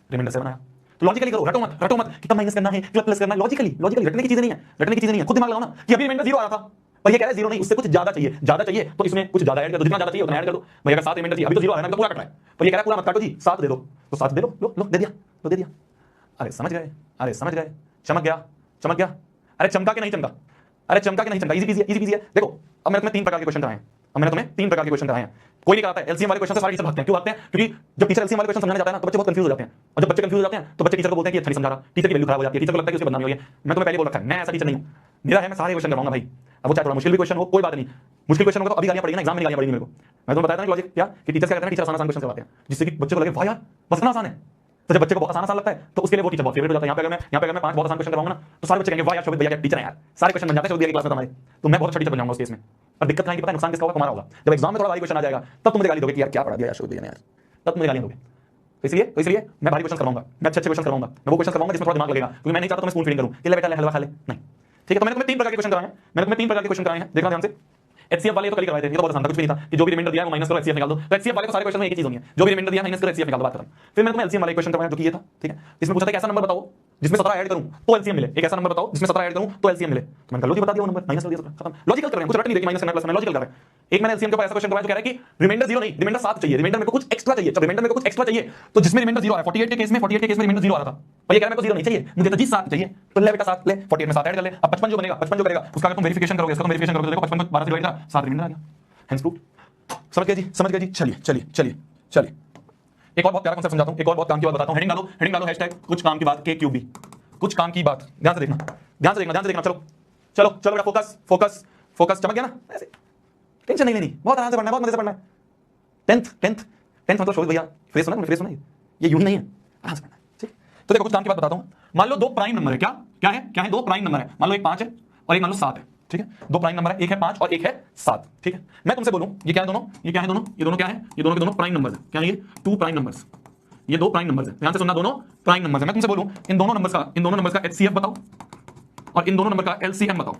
S1: रिमाइंडर 7 आया। तो लॉजिकली करो, रटो मत कितना माइनस करना है, कितना प्लस करना है। लॉजिकली रटने की चीजें नहीं है, खुद दिमाग लगाओ ना कि अभी रिमाइंडर 0 आ रहा था, पर ये कह रहा है 0 नहीं, उससे कुछ ज्यादा चाहिए तो इसमें कुछ ज्यादा ऐड कर दो, जितना ज्यादा चाहिए उतना ऐड कर दो। भाई अगर 7 रिमाइंडर चाहिए, अभी तो 0 आ रहा है, तो पूरा कट रहा है, पर ये कह रहा है पूरा मत काटो जी, 7 दे दो, तो 7 दे दो, लो दे दिया। अरे समझ गए, चमक गया। अरे चमका के नहीं चमका, इजी पीजी है। देखो अब मैंने तुम्हें 3 प्रकार के क्वेश्चन कराए हैं, कोई नहीं कराता है। एलसीएम वाले क्वेश्चन से सारे टीचर भागते हैं। क्यों भागते हैं? क्योंकि जब टीचर एलसीएम वाले क्वेश्चन समझाने जाता है ना तो बच्चे बहुत कंफ्यूज हो जाते हैं, और जब बच्चे कंफ्यूज हो जाते हैं तो बच्चे टीचर को बोलते हैं कि अच्छा नहीं समझा रहा, टीचर की वैल्यू खराब हो जाती है, टीचर को लगता है कि उसकी बदनामी हो रही है। मैं तुम्हें पहले बोल रखा है, मैं ऐसा टीचर नहीं हूं, मेरा है मैं सारे क्वेश्चन करवाऊंगा भाई। अब वो चाहे थोड़ा मुश्किल भी क्वेश्चन हो, कोई बात नहीं, मुश्किल क्वेश्चन होगा तो अभी गालियां पड़ेगी ना, एग्जाम में गालियां पड़ेगी मेरे को। मैं तुम्हें बताया था ना लॉजिक क्या कि टीचर क्या करते हैं, टीचर आसान क्वेश्चन करवाते हैं जिससे कि बच्चे को लगे वाह यार बस इतना आसान है। तो जब बच्चे को आसान लगता है तो उसके लिए वो टीचर बहुत फेवरेट हो जाता है। यहाँ पे अगर मैं 5 बहुत आसान क्वेश्चन करवाऊंगा ना तो सारे बच्चे कहेंगे वाह यार शोभित भैया क्या टीचर है यार, सारे क्वेश्चन बन जाते हैं शोभित भैया की क्लास में हमारे, तो मैं बहुत अच्छा टीचर बन जाऊंगा उस केस में। और दिक्कत क्या है कि पता है नुकसान किसका होगा? तुम्हारा होगा। जब एग्जाम में थोड़ा भारी क्वेश्चन आ जाएगा तब तुम मुझे गाली दोगे कि यार क्या पढ़ा दिया यार शोभित भैया ने यार, तब तुम मुझे गालियां दोगे। तो इसलिए मैं भारी क्वेश्चन करवाऊंगा, मैं अच्छे क्वेश्चन करवाऊंगा, मैं वो क्वेश्चन करवाऊंगा जिसमें थोड़ा दिमाग लगेगा, क्योंकि मैं नहीं चाहता तुम स्पून फीडिंग करूं कि ले बेटा ले हलवा खा ले, नहीं। ठीक है, तो मैंने तुम्हें 3 प्रकार के क्वेश्चन कराए हैं, देखना ध्यान से। एचसीएफ वाले तो कल करवाए थे, ये तो बहुत आसान था, कुछ भी नहीं था कि जो भी रिमाइंडर दिया है वो माइनस करो एचसीएफ निकाल दो। तो एचसीएफ वाले को सारे क्वेश्चन में एक ही चीज होनी है, जो भी रिमाइंडर दिया माइनस करो एचसीएफ निकाल दो, बात खत्म। फिर मैंने तुम्हें एलसीएम वाले क्वेश्चन करवाया जो कि ये था, ठीक है। इसमें पूछा था कि ऐसा नंबर बताओ जिसमें 17 ऐड करूं तो एलसीएम मिले, एक ऐसा नंबर बताओ जिसमें 17 ऐड करूं तो एलसीएम मिले। तो मैंने कल ही बता दिया वो नंबर, माइनस कर दिया, खत्म। लॉजिकल कर रहे हैं, कुछ रट नहीं देखिए माइनस करना प्लस में, लॉजिकल कर रहे हैं। एक मैंने एलसीएम के ऊपर ऐसा क्वेश्चन करवाया जो कह रहा है कि रिमाइंडर 0 नहीं, रिमाइंडर 7 चाहिए, रिमाइंडर मेरे को कुछ एक्स्ट्रा चाहिए। जब रिमाइंडर मेरे को कुछ एक्स्ट्रा चाहिए तो जिसमें रिमाइंडर 0 है, 48 के केस में रिमाइंडर 0 आ रहा था, पर ये कह रहा है मेरे को 0 नहीं चाहिए, मुझे तो जी 7 चाहिए। तो ले बेटा 7 ले, 48 में 7 ऐड कर ले। अब 55 जो बनेगा उसका अगर तुम वेरिफिकेशन करोगे, इसका तुम वेरिफिकेशन करोगे, देखो 55 को 12 से डिवाइड करा 7 रिमाइंडर आ गया, हेंस प्रूव्ड। समझ गए जी। चलिए एक और बहुत प्यारा कॉन्सेप्ट समझाता हूं, एक और बहुत काम की बात बताता हूं। हेडिंग डालो हैशटैग कुछ काम की बात KQB, कुछ काम की बात। ध्यान से देखना। चलो बेटा फोकस। चमक गया ना? ऐसे टेंशन नहीं लेनी, बहुत आराम से पढ़ना है, बहुत मजे से पढ़ना है। 10th मतलब शोभित भैया फ्रेश होना है, ये यूं ही नहीं है, आराम से पढ़ना है, ठीक। तो देखो कुछ काम की बात बताता हूं। मान लो 2 प्राइम नंबर है, क्या है 2 प्राइम नंबर है। मान लो एक 5 है और एक मान लो 7 है, ठीक है। 2 प्राइम नंबर है, एक है 5 और एक है 7, ठीक है। मैं तुमसे बोलूं ये क्या है दोनों, ये दोनों क्या है? ये दोनों के दोनों प्राइम नंबर्स है। क्या है ये? 2 प्राइम नंबर्स, ये 2 प्राइम नंबर्स है। ध्यान से सुनना, दोनों प्राइम नंबर्स है। मैं तुमसे बोलूं इन दोनों नंबर्स का HCF बताओ और इन दोनों नंबर का LCM बताओ।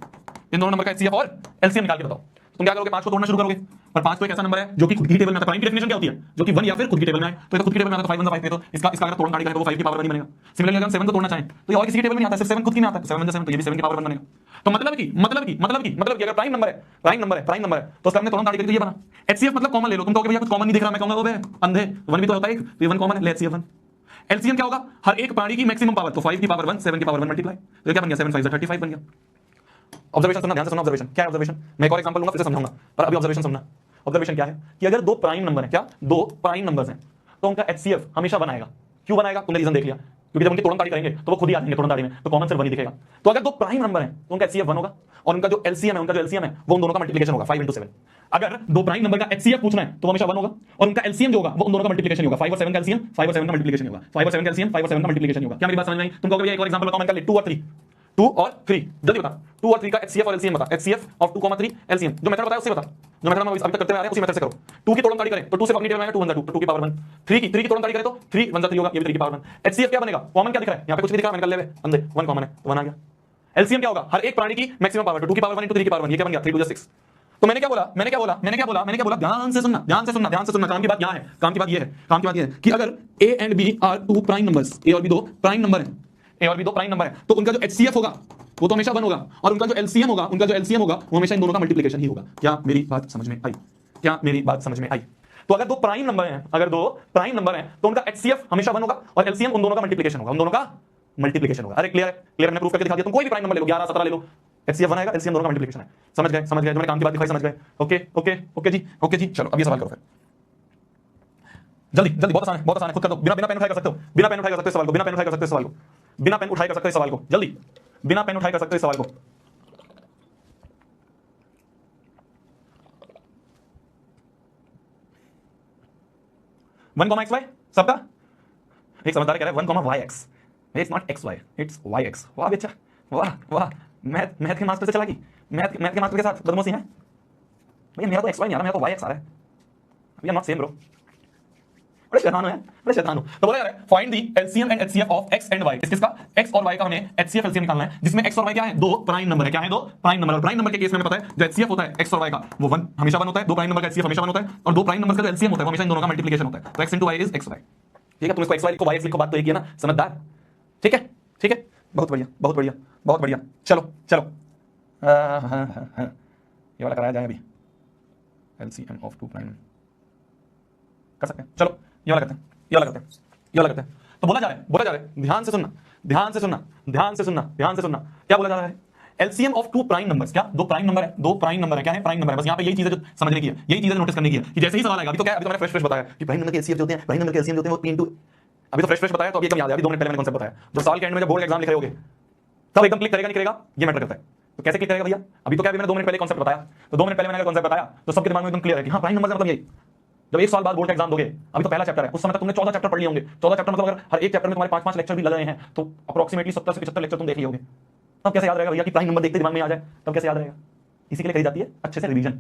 S1: इन दोनों नंबर का HCF और LCM निकाल के बताओ। तुम क्या करोगे? 5 को तोड़ना शुरू करोगे, पर 5 तो एक ऐसा नंबर है जो कि खुद की टेबल में आता है। प्राइम की डेफिनेशन क्या होती है? जो कि 1 या फिर खुद की टेबल में आए। तो खुद की टेबल में आता है 5 1 5 में, तो इसका अगर तोड़ना काटी करें तो वो 5 की पावर 1 बनेगा। सिमिलरली अगर हम 7 को तोड़ना चाहें तो ये और किसी की टेबल में नहीं आता, सिर्फ 7 खुद की में आता है, 7 1 7 तो ये भी 7 की पावर 1 बनेगा। तो मतलब कि अगर प्राइम नंबर है तो उसका हमने तोड़ना काटी करी तो ये बना। HCF मतलब कॉमन ले लो। तुम कहोगे भैया कुछ कॉमन नहीं दिख रहा, मैं कहूंगा वो अंधे 1 भी तो होता है, तो 1 कॉमन है, ले HCF 1। LCM क्या होगा? हर एक प्राणी की मैक्सिमम पावर, तो 5 की पावर 1 7 की पावर 1 मल्टीप्लाई, तो क्या बन गया? 7 5 35 बन गया। ऑब्जर्वेशन सुनना, ध्यान से सुनना। ऑब्जर्वेशन क्या है? ऑब्जर्वेशन मैं एक और एग्जांपल लूंगा फिर से समझाऊंगा, पर अभी ऑब्जर्वेशन सुनना। ऑब्जर्वेशन क्या है कि अगर 2 प्राइम नंबर है, क्या 2 प्राइम नंबर्स हैं, तो उनका HCF हमेशा 1 आएगा। क्यों बनाएगा? तुमने रीजन देख लिया, क्योंकि जब उनकी तोड़न ताड़ी करेंगे तो वो खुद ही आ जाएंगे तोड़न ताड़ी में, तो कॉमन सिर्फ 1 ही दिखेगा। तो अगर 2 प्राइम नंबर है तो उनका HCF 1 होगा, और उनका जो LCM है वो उन दोनों का मल्टीप्लिकेशन होगा 5 × 7। अगर 2 प्राइम नंबर का HCF पूछना है तो हमेशा 1 होगा, और उनका LCM जो होगा वो उन दोनों का मल्टीप्लिकेशन होगा। 5 और 7 का LCM 5 और 7 का मल्टीप्लिकेशन होगा, 5 और 7 का LCM 5 और 7 का मल्टीप्लिकेशन होगा। क्या मेरी बात समझ में आई? तुम कहोगे भैया एक और एग्जांपल बताओ, मैंने कहा 2 और 3 जल्दी बता। 2 और 3 का HCF और LCM बता। HCF ऑफ 2, 3 LCM जो मेथड बताया उससे बता, जो मेथड हम अभी तक करते आ रहे हैं उसी मेथड से करो। 2 की तोड़न ताड़ी करें तो 2 से अपनी टेबल में आएगा 2 1 2 की पावर 1। 3 की तोड़न ताड़ी करें तो 3 1 3 होगा, ये भी 3 की पावर 1। HCF क्या बनेगा? कॉमन क्या दिख रहा है? यहां पे कुछ भी दिख रहा है, मैंने कर ले अंदर 1 कॉमन है, 1 आ गया। LCM क्या होगा? हर एक प्राणी की मैक्सिमम पावर, 2 की पावर 1 × 3 की पावर 1, ये क्या बन गया? 3 2 6। तो मैंने क्या बोला, ध्यान से सुनना। काम की बात यहाँ है, काम की बात ये है कि अगर A and B are two prime numbers, A और बी दो प्राइम नंबर है, तो उनका जो एचसीएफ होगा वो तो हमेशा 1 होगा, और उनका जो एलसीएम होगा वो हमेशा इन दोनों का मल्टीप्लिकेशन ही होगा। क्या मेरी बात समझ में आई? तो अगर दो प्राइम नंबर हैं तो उनका एचसीएफ हमेशा 1 होगा और एलसीएम उन दोनों का मल्टीप्लिकेशन होगा। अरे क्लियर है, मैंने प्रूफ करके दिखा दिया। तुम कोई भी प्राइम नंबर ले लो, 11 17 ले लो, एचसीएफ 1 आएगा, एलसीएम दोनों का मल्टीप्लिकेशन है। समझ गए? मैंने काम की बात दिखाई, समझ गए? ओके जी, चलो अब ये सवाल करो फिर जल्दी। बहुत आसान है, खुद कर दो। बिना पेन उठाए कर सकते हो, बिना पेन उठाए कर सकते हो सवाल को, जल्दी, बिना पेन उठाए कर सकते हो सवाल को। वन कॉमा एक्स वाई सबका एक समझदार कह रहा है 1 comma Y X, it's not X Y, it's Y X. वाह बेचा, वाह मैथ के मास्टर से चला की, मैथ के मास्टर के साथ बदमाशी है भैया। मेरा तो एक्स वाई नहीं आ रहा, मेरा तो वाई एक्स आ रहा है। भैया नॉट सेम ब्रो, बड़े शैतान हो। तो बोला जा रहा है find the LCM and HCF of X and Y. किसका? एक्स और वाई का हमें एचसीएफ एलसीएम निकालना है, जिसमें एक्स और वाई क्या है? दो प्राइम नंबर है। क्या है? दो प्राइम नंबर। और प्राइम नंबर के केस में हमें पता है जो एचसीएफ होता है एक्स और वाई का वो 1 हमेशा 1 होता है। दो प्राइम नंबर का एचसीएफ हमेशा 1 होता है, और दो प्राइम नंबर का जो एलसीएम होता है वो हमेशा इन दोनों का मल्टीप्लिकेशन होता है। तो X into Y is X Y. ठीक है, तुम इसको एक्स वाई लिखो, वाई एक्स लिखो, बात तो एक ही है ना, समझदार? ठीक है, बहुत बढ़िया। चलो ये वाला कराया जाए अभी, एलसीएम ऑफ टू प्राइम कर सकते हैं। चलो ये वाला करते हैं। तो बोला जा रहा है ध्यान से सुनना। क्या बोला जा रहा है? LCM of two prime numbers. क्या? दो प्राइम नंबर है। क्या है? प्राइम नंबर है। बस यहाँ पे यही चीज है जो समझने की है, यही चीज नोटिस करने की है कि जैसे ही सवाल आएगा, अभी तो मैंने फ्रेश बताया कि प्राइम नंबर के एचसीएफ जो होते हैं वो 3 अभी तो फ्रेश बताया, तो अभी एकदम याद है। अभी 2 मिनट पहले मैंने कॉन्सेप्ट बताया। जो साल के एंड में जब बोर्ड एग्जाम लिख रहे होगे तब एकदम क्लिक करेगा नहीं करेगा ये मैटर करता है। तो कैसे क्लिक करेगा भैया? अभी तो क्या, मैंने 2 मिनट पहले कॉन्सेप्ट बताया, तो 2 मिनट पहले मैंने कॉन्सेप्ट बताया तो सबके दिमाग में एकदम क्लियर है कि हाँ प्राइम नंबर का मतलब यही। जब 1 साल बाद बोर्ड का एग्जाम दोगे, अभी तो पहला चैप्टर है, उस समय तक तुमने 14 चैप्टर पढ़ लिए होंगे। 14 चैप्टर मतलब अगर हर एक चैप्टर में तुम्हारे 5-5 लेक्चर भी लग रहे हैं तो अप्रोक्सीमेटली 70 से 75 लेक्चर तुम देख लिए होगे। तब कैसे याद रहेगा भैया कि प्राइम नंबर देखते दिमाग में आ जाए? तब कैसे याद रहेगा? इसी के लिए कही जाती है अच्छे से रिवीजन।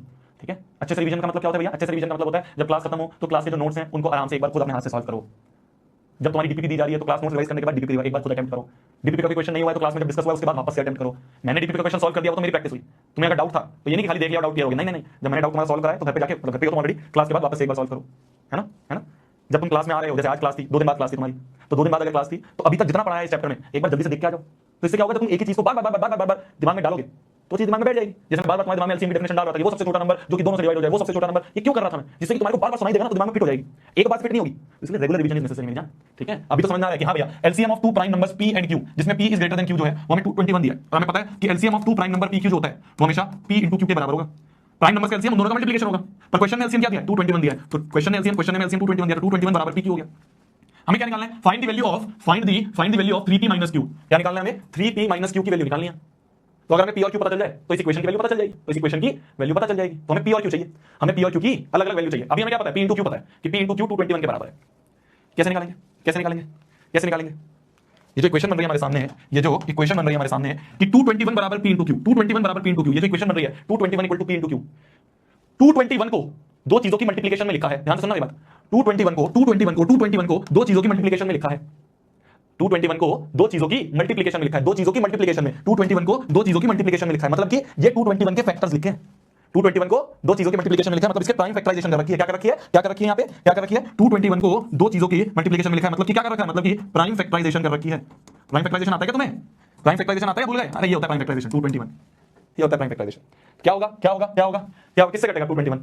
S1: ठीक है, अच्छे से रिवीजन का मतलब क्या होता है भैया? अच्छे से रिवीजन का मतलब होता है जब क्लास खत्म हो तो क्लास के जो नोट्स हैं उनको आराम से एक बार खुद अपने हाथ से सॉल्व करो। जब तुम्हारी डीपीपी दी जा रही है तो क्लास नोट्स रिवाइज करने के बाद डीपीपी एक बार खुद अटेम्प्ट करो। डीपीपी का कोई क्वेश्चन नहीं हुआ है तो क्लास में जब डिस्कस हुआ उसके बाद वापस से अटेम्प्ट करो। मैंने डीपीपी का क्वेश्चन सॉल्व कर दिया वो तो मेरी प्रैक्टिस हुई। तुम्हें अगर डाउट था तो ये नहीं कि खाली देख लिया डाउट किया होगा, नहीं। जब मैंने डाउट तुम्हारा सॉल्व कराया तो घर पे जाके घर पे तुम ऑलरेडी क्लास के बाद वापस एक बार सॉल्व करो, है ना। जब तुम क्लास में आ रहे हो, जैसे आज क्लास थी, 2 दिन बाद क्लास थी तुम्हारी, तो 2 दिन बाद अगर क्लास थी तो अभी तक जितना पढ़ा है इस चैप्टर में एक बार जल्दी से देख के आ जाओ। तो इससे क्या होगा? तुम एक ही चीज को बार बार दिमाग में डालोगे तो चीज दिमाग में बैठ जाएगी। जैसे बार बार तुम्हारे दिमाग में एलसीएम की डेफिनेशन डाल रहा था, वो सबसे छोटा नंबर जो कि दोनों से डिवाइड हो जाए, वो सबसे छोटा नंबर ये क्यों कर रहा था मैं? जिससे कि तुम्हारे को बार बार सुनाई देगा ना तो दिमाग में फिट हो जाएगी, एक बार फिट नहीं होगी। इसलिए रेगुलर रिवीजन इज नेसेसरी मेरी जान। ठीक है, अभी तो समझ में आ रहा है कि हाँ भैया LCM of two prime numbers p and q, जिसमें p is greater than q जो है वो हमें 221 दिया है, और हमें पता है कि LCM of two prime number p q जो होता है वो हमेशा p q के बराबर होगा। प्राइम नंबर्स का एलसीएम दोनों का मल्टीप्लिकेशन होगा, पर क्वेश्चन में एलसीएम क्या दिया? 221 दिया है। तो क्वेश्चन में एलसीएम 221 दिया, तो 221 बराबर p q हो गया। हमें क्या निकालना है? Find the value of 3p - q। क्या निकालना है हमें? 3p - q की वैल्यू निकालनी है। तो अगर हमें p और q पता चल जाए तो इस इक्वेशन की वैल्यू पता चल जाएगी, तो हमें p और q चाहिए, हमें p और q की अलग अलग वैल्यू चाहिए। अभी हमें क्या पता है? p q पता है कि p q 221 के बराबर है। कैसे निकालेंगे? ये जो इक्वेशन बन रही है हमारे सामने है, कि 221 बराबर p q, 221 बराबर p q, ये जो इक्वेशन बन रही है 221 = p q। 221 को दो चीजों की मल्टीप्लिकेशन में लिखा है, ध्यान से सुनना ये बात। 221 को दो चीजों की मल्टीप्लिकेशन में लिखा है। 221 को दो चीजों की मल्टीप्लिकेशन में लिखा है, 2 चीजों की मल्टीप्लिकेशन में 221 को 2 चीजों की मल्टीप्लिकेशन में लिखा है, मतलब कि ये 221 के फैक्टर्स लिखे हैं। 221 को 2 चीजों की मल्टीप्लिकेशन में लिखा है, मतलब इसके प्राइम फैक्टराइजेशन कर रखी है। क्या कर रखी है यहाँ पे? क्या कर रखी है? 221 को 2 चीजों की मल्टीप्लिकेशन में लिखा है, मतलब कि क्या कर रखा है? मतलब कि प्राइम फैक्टराइजेशन कर रखी है। प्राइम फैक्टराइजेशन आता है क्या तुम्हें? प्राइम फैक्टराइजेशन आता है? भूल गए? अरे ये होता है प्राइम फैक्टराइजेशन 221, ये होता है प्राइम फैक्टराइजेशन। क्या होगा? किससे कटेगा 221?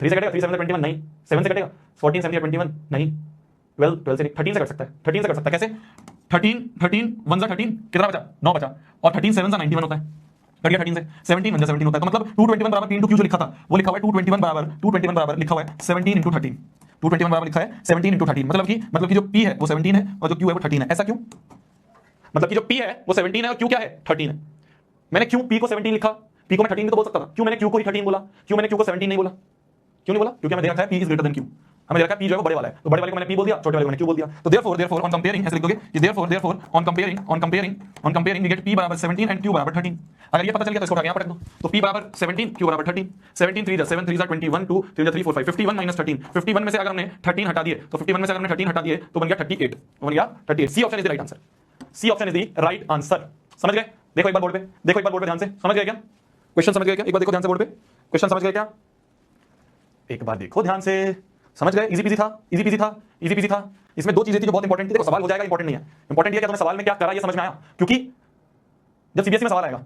S1: 3 से कटेगा? 3 7 21 नहीं। 7 से कटेगा? 14 7 21 नहीं। 12 से 13 से कट सकता है। 13 से कट सकता है। कैसे? 13 1 13 कितना बचा? 9 बचा, और 13 7 91 होता है, कट गया 13 से 17 1 17 होता है। तो मतलब 221 बराबर p q जो लिखा था वो लिखा हुआ है 221 बराबर लिखा हुआ है 17 × 13। 221 बराबर लिखा है 17 × 13, मतलब कि जो p है वो 17 है और जो q है वो 13 है। ऐसा क्यों? मतलब कि जो p है वो 17 है और q क्या है? 13 है। मैंने क्यों p को 17 लिखा? p को मैं 13 भी तो बोल सकता था। क्यों मैंने q को ही 13 बोला? क्यों मैंने q को 17 नहीं बोला? क्यों नहीं बोला? क्योंकि हमें दे रखा है p is greater than q। हमें दे रखा है p जो है वो बड़े वाला है, तो बड़े वाले को मैंने p बोल दिया, छोटे वाले को मैंने q बोल दिया। तो therefore on comparing ऐसे लिख दोगे कि therefore on comparing we get p बराबर 17 and q बराबर 13। अगर ये पता चल गया तो इसको उठा के यहाँ पर रख दो। तो p बराबर 17, q बराबर 13। 17 3 7 3 21 2 3 3 4 5 51 - 13। 51 में से अगर हमने 13 हटा दिए तो 51 में से अगर हमने 13 हटा दिए तो बन गया 38। बन गया 38। C option is the right answer. C option is the right answer. समझ गए? देखो एक बार बोर्ड पे ध्यान से। समझ गए क्या क्वेश्चन? समझ गए क्या? एक बार देखो ध्यान से बोर्ड पे। क्वेश्चन समझ गए क्या? एक बार देखो ध्यान से, समझ गए? इजी पीजी था, इजी पीजी था, इजी पीजी था। इसमें दो चीजें थी जो बहुत इंपॉर्टेंट थी। देखो सवाल हो जाएगा, इंपॉर्टेंट नहीं है। इंपॉर्टेंट ये कि तुम्हें सवाल में क्या करा ये समझ में आया, क्योंकि जब सीबीएसई में सवाल आएगा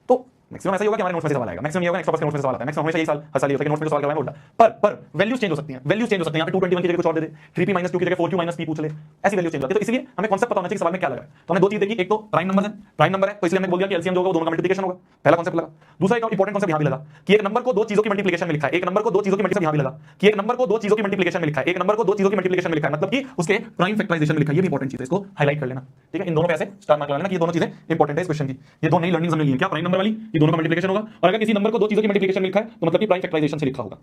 S1: तो मैक्सिमम ऐसा ही होगा कि हमारे नोट्स में से सवाल आएगा। मैक्सिमम ये होगा एक्स्ट्रा नोट्स में सवाल आता है। मैक्सिमम हमेशा यही साल हर साल ये होता है कि नोट्स में सवाल करवाएं उल्टा। पर वैल्यूज चेंज हो सकती हैं, वैल्यूज चेंज हो सकती हैं। यहाँ पे 221 की जगह कुछ और दे दे, 3p - 2 की जगह 4q - p पूछ ले, ऐसी वैल्यूज चेंज होती है। तो इसलिए हमें कांसेप्ट पता होना चाहिए कि सवाल में क्या लगा है। तो हमने दो चीज देखी, एक तो प्राइम नंबर है, प्राइम नंबर है तो इसलिए हमने बोल दिया कि एलसीएम जो होगा वो दोनों का मल्टीप्लिकेशन होगा, पहला कांसेप्ट लगा। दूसरा एक इंपॉर्टेंट कांसेप्ट यहाँ भी लगा कि एक नंबर को दो चीजों की मल्टीप्लिकेशन में लिखा है, एक नंबर को दो चीजों की मल्टीप्लिकेशन यहाँ भी लगा कि एक नंबर को दो चीजों की मल्टीप्लिकेशन में लिखा है, एक नंबर को दो चीजों की मल्टीप्लिकेशन में लिखा है, मतलब कि उसके प्राइम फैक्टराइजेशन में लिखा है। ये भी इंपॉर्टेंट चीज है, इसको हाईलाइट कर लेना, ठीक है? इन दोनों पे ऐसे स्टार मार्क लगा लेना कि ये दोनों चीजें इंपॉर्टेंट है इस क्वेश्चन की। ये दोनों नई लर्निंग्स हमने ली है, क्या प्राइम नंबर वाली, ये दोनों का मल्टीप्लिकेशन होगा, और अगर किसी नंबर को दो चीजों की मल्टीप्लिकेशन में लिखा है तो मतलब कि प्राइम फैक्टराइजेशन से लिखा होगा।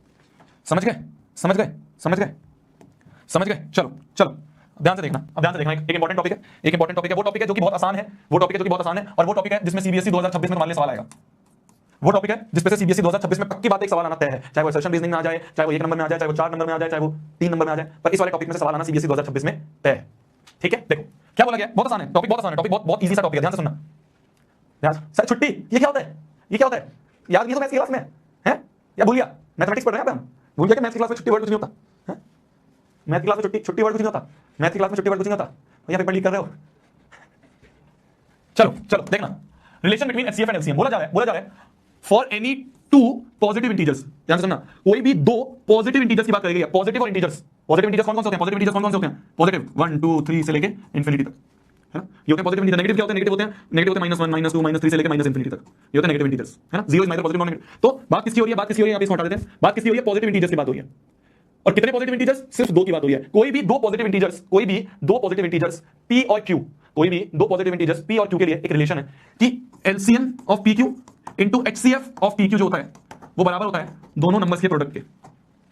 S1: समझ गए? समझ गए? समझ गए? समझ गए? चलो चलो ध्यान से देखना, अब ध्यान से देखना। एक इंपॉर्टेंट टॉपिक है, एक इंपॉर्टेंट टॉपिक है, वो टॉपिक है जो कि बहुत आसान है, वो टॉपिक है जो कि बहुत आसान है, और वो टॉपिक है जिसमें सीबीएसई 2026 में तुम्हारे लिए सवाल आएगा। वो टॉपिक है जिस पे से सीबीएसई 2026 में पक्की बात एक सवाल आना तय है, चाहे वो असर्शन रीजनिंग में आ जाए, चाहे वो 1 नंबर में आ जाए, चाहे वो 4 नंबर में आ जाए, चाहे वो 3 नंबर में आ जाए, पर इस वाले टॉपिक में से सवाल आना सीबीएसई 2026 में तय है। ठीक है? देखो क्या बोला गया, बहुत आसान है टॉपिक, बहुत आसान है टॉपिक, बहुत बहुत इजी सा टॉपिक है। ध्यान से सुनना, ध्यान से। सर छुट्टी ये क्या होता है, ये क्या होता है? याद नहीं तो मैथ्स की क्लास में है या भूल गया? मैथमेटिक्स पढ़ रहे हैं हम, भूल गया कि मैथ्स की क्लास में छुट्टी वर्ड कुछ नहीं होता है? मैथ की क्लास में छुट्टी वर्ड कुछ नहीं होता, मैथ की क्लास में छुट्टी वर्ड कुछ नहीं होता, भैया पेपर लीक कर रहे हो। चलो चलो देखना, relation between HCF and LCM बोला जा रहा है for any two positive integers. ध्यान से सुनना, कोई भी दो पॉजिटिव इंटीजर्स की बात करी गई है। पॉजिटिव और इंटीजर्स, पॉजिटिव इंटीजर्स कौन कौन से होते हैं? पॉजिटिव इंटीजर्स कौन कौन से होते हैं? पॉजिटिव 1 2 3 से लेके इंफिनिटी तक, है ना? ये होते हैं पॉजिटिव इंटीजर। नेगेटिव क्या होते हैं? नेगेटिव होते हैं -1 -2 -3 से लेके -इंफिनिटी तक, ये होते हैं नेगेटिव इंटीजर्स, है ना? Zero is negative, positive, non negative. तो बात किसकी हो रही है? बात किसकी हो रही है? यहाँ पे इसको हटा देते हैं। बात किसकी हो रही है? पॉजिटिव इंटीजर्स की बात हो रही है। और कितने पॉजिटिव इंटीजर्स? सिर्फ दो की बात हो रही है। कोई भी दो पॉजिटिव इंटीजर्स, कोई भी दो पॉजिटिव इंटीजर्स p और q, कोई भी दो पॉजिटिव इंटीजर्स p और q के लिए एक रिलेशन है कि LCM of pq into HCF of pq जो होता है वो बराबर होता है दोनों नंबर्स के प्रोडक्ट के।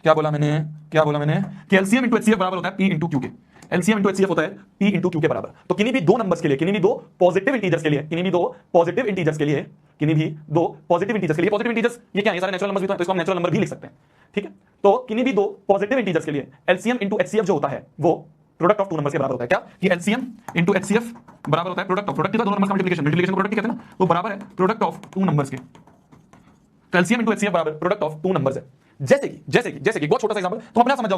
S1: क्या बोला मैंने कि एलसीएम इनटू एचसीएफ बराबर होता है p इनटू q के। एलसीएम इनटू एचसीएफ होता है p इनटू q के बराबर। तो किन्हीं भी दो नंबर्स के लिए, किन्हीं भी दो पॉजिटिव इंटीजर्स के लिए, किन्हीं भी दो पॉजिटिव इंटीजर्स के लिए, किन्हीं भी दो पॉजिटिव इंटीजर्स के लिए, पॉजिटिव इंटीजर्स ये क्या है? ये सारे नेचुरल नंबर्स भी तो हैं, तो इसको हम नेचुरल नंबर भी लिख सकते हैं, ठीक है? तो किन्हीं भी दो पॉजिटिव इंटीजर्स के लिए एलसीएम इनटू एचसीएफ जो होता है वो प्रोडक्ट ऑफ टू नंबर्स के बराबर होता है। क्या? कि एलसीएम इनटू एचसीएफ बराबर होता है प्रोडक्ट ऑफ, प्रोडक्ट का दोनों नंबर्स का मल्टीप्लिकेशन, मल्टीप्लिकेशन प्रोडक्ट कहते हैं ना, वो बराबर है प्रोडक्ट ऑफ टू नंबर्स के। तो एलसीएम इनटू एचसीएफ बराबर प्रोडक्ट ऑफ टू नंबर्स है। जैसे कि बहुत छोटा सा एग्जांपल, तुम अपने आप समझ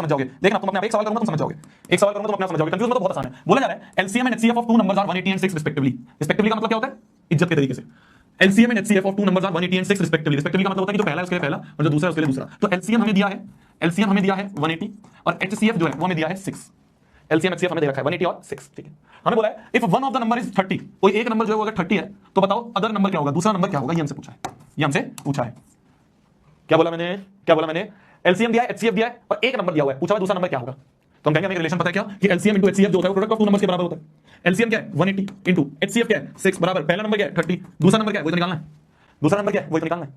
S1: जाओगे, देखना तुम अपने आप एक सवाल करूंगा तुम समझ जाओगे, एक सवाल करूंगा तुम अपने आप समझ जाओगे। कंफ्यूज मत, तो बहुत आसान है। बोला जा रहा है LCM and HCF of two numbers are 180 and 6 respectively. Respectively का मतलब क्या होता है? इज्जत के तरीके से। LCM and HCF of two numbers are 180 and 6 respectively. Respectively का मतलब होता है कि जो पहला है उसके लिए पहला और जो दूसरा है उसके लिए दूसरा। तो एलसीएम हमें दिया है 180 और एचसीएफ जो है वो हमें दिया है 6। एलसीएम एचसीएफ हमें दे रखा है 180 और 6, ठीक है? हमें बोला है if one of the number is 30, कोई एक नंबर जो है वो अगर 30 है तो बताओ अदर नंबर क्या होगा, दूसरा नंबर क्या होगा? ये हमसे पूछा है। क्या बोला मैंने? एलसीएम दिया है, एचसीएफ दिया है और एक नंबर दिया हुआ है, पूछा है दूसरा नंबर क्या होगा? तो हम कहेंगे हमें रिलेशन पता है क्या कि एलसीएम इनटू एचसीएफ जो होता है वो प्रोडक्ट ऑफ टू नंबर्स के बराबर होता है। एलसीएम क्या है? 180 इनटू एचसीएफ क्या है? 6 बराबर पहला नंबर क्या है? 30, दूसरा नंबर क्या है? वो तो निकालना है। दूसरा नंबर क्या है? वो तो निकालना है।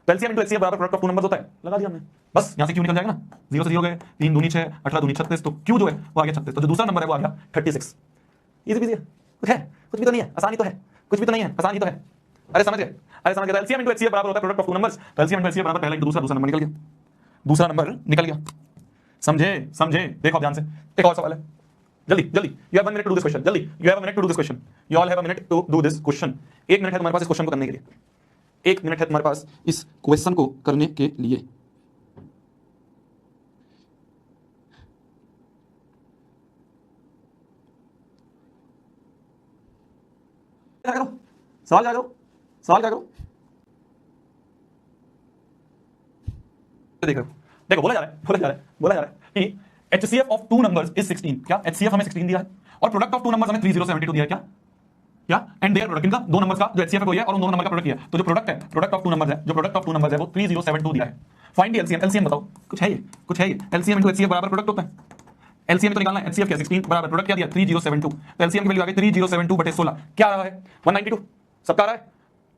S1: तो एलसीएम इनटू एचसीएफ बराबर प्रोडक्ट ऑफ टू नंबर्स होता है, लगा दिया हमने, बस यहां से क्यू निकल जाएगा ना, 0 से 0 गए, 3 दूनी 6, 18 दूनी 36, तो क्यू जो है वो आ गया 36, तो जो दूसरा नंबर है वो आ गया 36। इजी पीजी है, कुछ भी तो नहीं है, आसानी तो है, कुछ भी तो नहीं है, आसानी तो है। अरे समझ गए? एलसीएम इनटू एचसीएफ बराबर होता है प्रोडक्ट ऑफ टू नंबर्स। तो एलसीएम इनटू एचसीएफ बराबर पहला इनटू दूसरा नंबर निकल गया, दूसरा नंबर निकल गया। समझे? देखो ध्यान से, एक और सवाल है, जल्दी you have 1 minute to do this question, जल्दी you have 1 minute to do this question, you all have 1 minute to do this question. 1 minute है तुम्हारे पास इस क्वेश्चन को करने के लिए, 1 मिनट है तुम्हारे पास इस क्वेश्चन को करने के लिए। क्या करो? सवाल क्या करो? देखो बोला जा रहा है कि HCF of two numbers is 16। क्या? एचसीएफ हमें 16 दिया है और प्रोडक्ट ऑफ टू नंबर्स हमें 3072 दिया है। क्या? एंड देयर प्रोडक्ट, इनका दो नंबर्स का जो एचसीएफ है वो है और उन दोनों नंबर का प्रोडक्ट किया। तो जो प्रोडक्ट ऑफ टू नंबर्स है वो 3072 दिया है। फाइंड द एलसीएम बताओ, कुछ है ये एलसीएम इनटू एचसीएफ बराबर प्रोडक्ट होता है। एलसीएम तो निकालना है, एचसीएफ क्या 16 बराबर प्रोडक्ट क्या दिया 3072। तो एलसीएम की वैल्यू आ गई 3072 बटे 16, क्या आ रहा है 192, सबका आ रहा है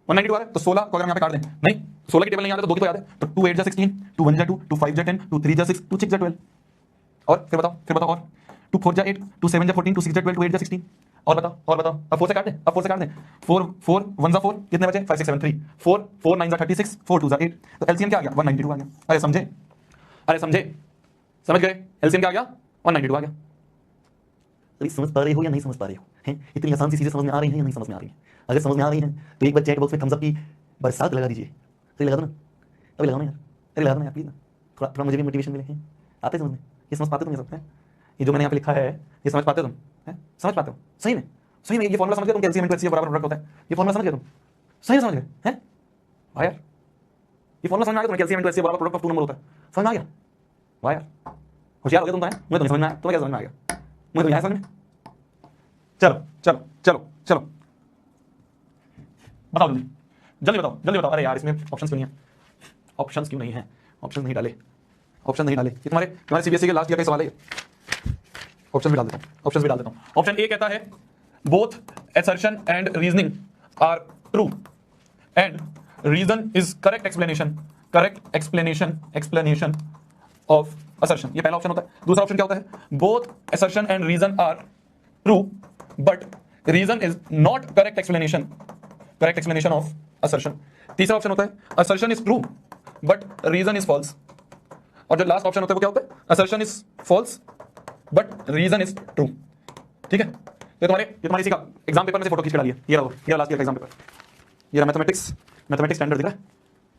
S1: 192 आ रहा है। तो 16 को अगर हम यहां पे काट दें, नहीं 16 की टेबल नहीं याद है तो दो की तो याद है, तो 2 8 जा 16, 2 1 जा 2, 2 5 जा 10, 2 3 जा 6, 2 6 जा 12, और फिर बताओ और 2 4 जा 8, 2 7 जा 14, 2 6 जा 12, 2 8 जा 16, और बताओ अब 4 से काट दें, 4 1 जा 4, कितने बचे 5 6 7 3, 4 4 9 जा 36, 4 2 जा 8, तो एलसीएम क्या आ गया 192 आ गया। अरे समझ गए? एलसीएम क्या आ गया 192 आ गया। अभी समझ पा रहे हो या नहीं समझ पा रहे हो? हैं इतनी आसान सी चीजें समझ में आ रही हैं या नहीं समझ में आ रही हैं? अगर समझ में आ रही हैं तो एक बार चैट बॉक्स में थम्स अप की बरसात लगा दीजिए, सही लगा दो ना, अभी लगाओ ना यार, अरे लगा दो ना यार प्लीज ना, थोड़ा थोड़ा मुझे भी मोटिवेशन मिले। आते समझ में, ये समझ पाते तुम ये सब? ये जो मैंने यहाँ पे लिखा है ये समझ पाते हो तुम? समझ पाते हो? सही में, सही में ये फॉर्मूला समझ गए तुम कि एलसीएम इनटू एचसीएफ बराबर प्रोडक्ट होता है? ये फॉर्मूला समझ गए तुम? सही में समझ गए हैं? वाह यार, ये फॉर्मूला समझ में आ गया तुम्हें? एलसीएम इनटू एचसीएफ बराबर प्रोडक्ट ऑफ टू नंबर होता है, समझ में आ गया? वाह यार, होशियार हो गया तुम तो। मुझे तो नहीं समझ में आया, तुम्हें क्या समझ में आ गया? मुझे तो यहाँ समझ में। चलो चलो चलो चलो बताओ जल्दी, जल्दी बताओ, जल्दी बताओ। अरे यार इसमें ऑप्शंस क्यों नहीं है? ऑप्शंस क्यों नहीं है? ऑप्शन नहीं डाले, ऑप्शन नहीं डाले। ये तुम्हारे सीबीएसई के लास्ट ईयर का सवाल है। ऑप्शन भी डाल देता हूं, ऑप्शन भी डाल देता हूं। ऑप्शन ए कहता है both assertion and reasoning are true and reason is correct explanation, correct explanation, explanation of assertion. ये पहला ऑप्शन होता है। दूसरा ऑप्शन क्या होता है? Both assertion and reason are true but reason is not correct explanation, correct explanation of assertion. तीसरा ऑप्शन होता है assertion is true but reason is false. और जो लास्ट ऑप्शन होता है वो क्या होता है? Assertion is false but reason is true. ठीक है, तो तुम्हारे इसी का एग्जाम पेपर में से फोटो खींच के डालिए। ये रहा, ये लास्ट ईयर का एग्जाम पेपर। ये रहा मैथमेटिक्स, मैथमेटिक्स स्टैंडर्ड दिख रहा है?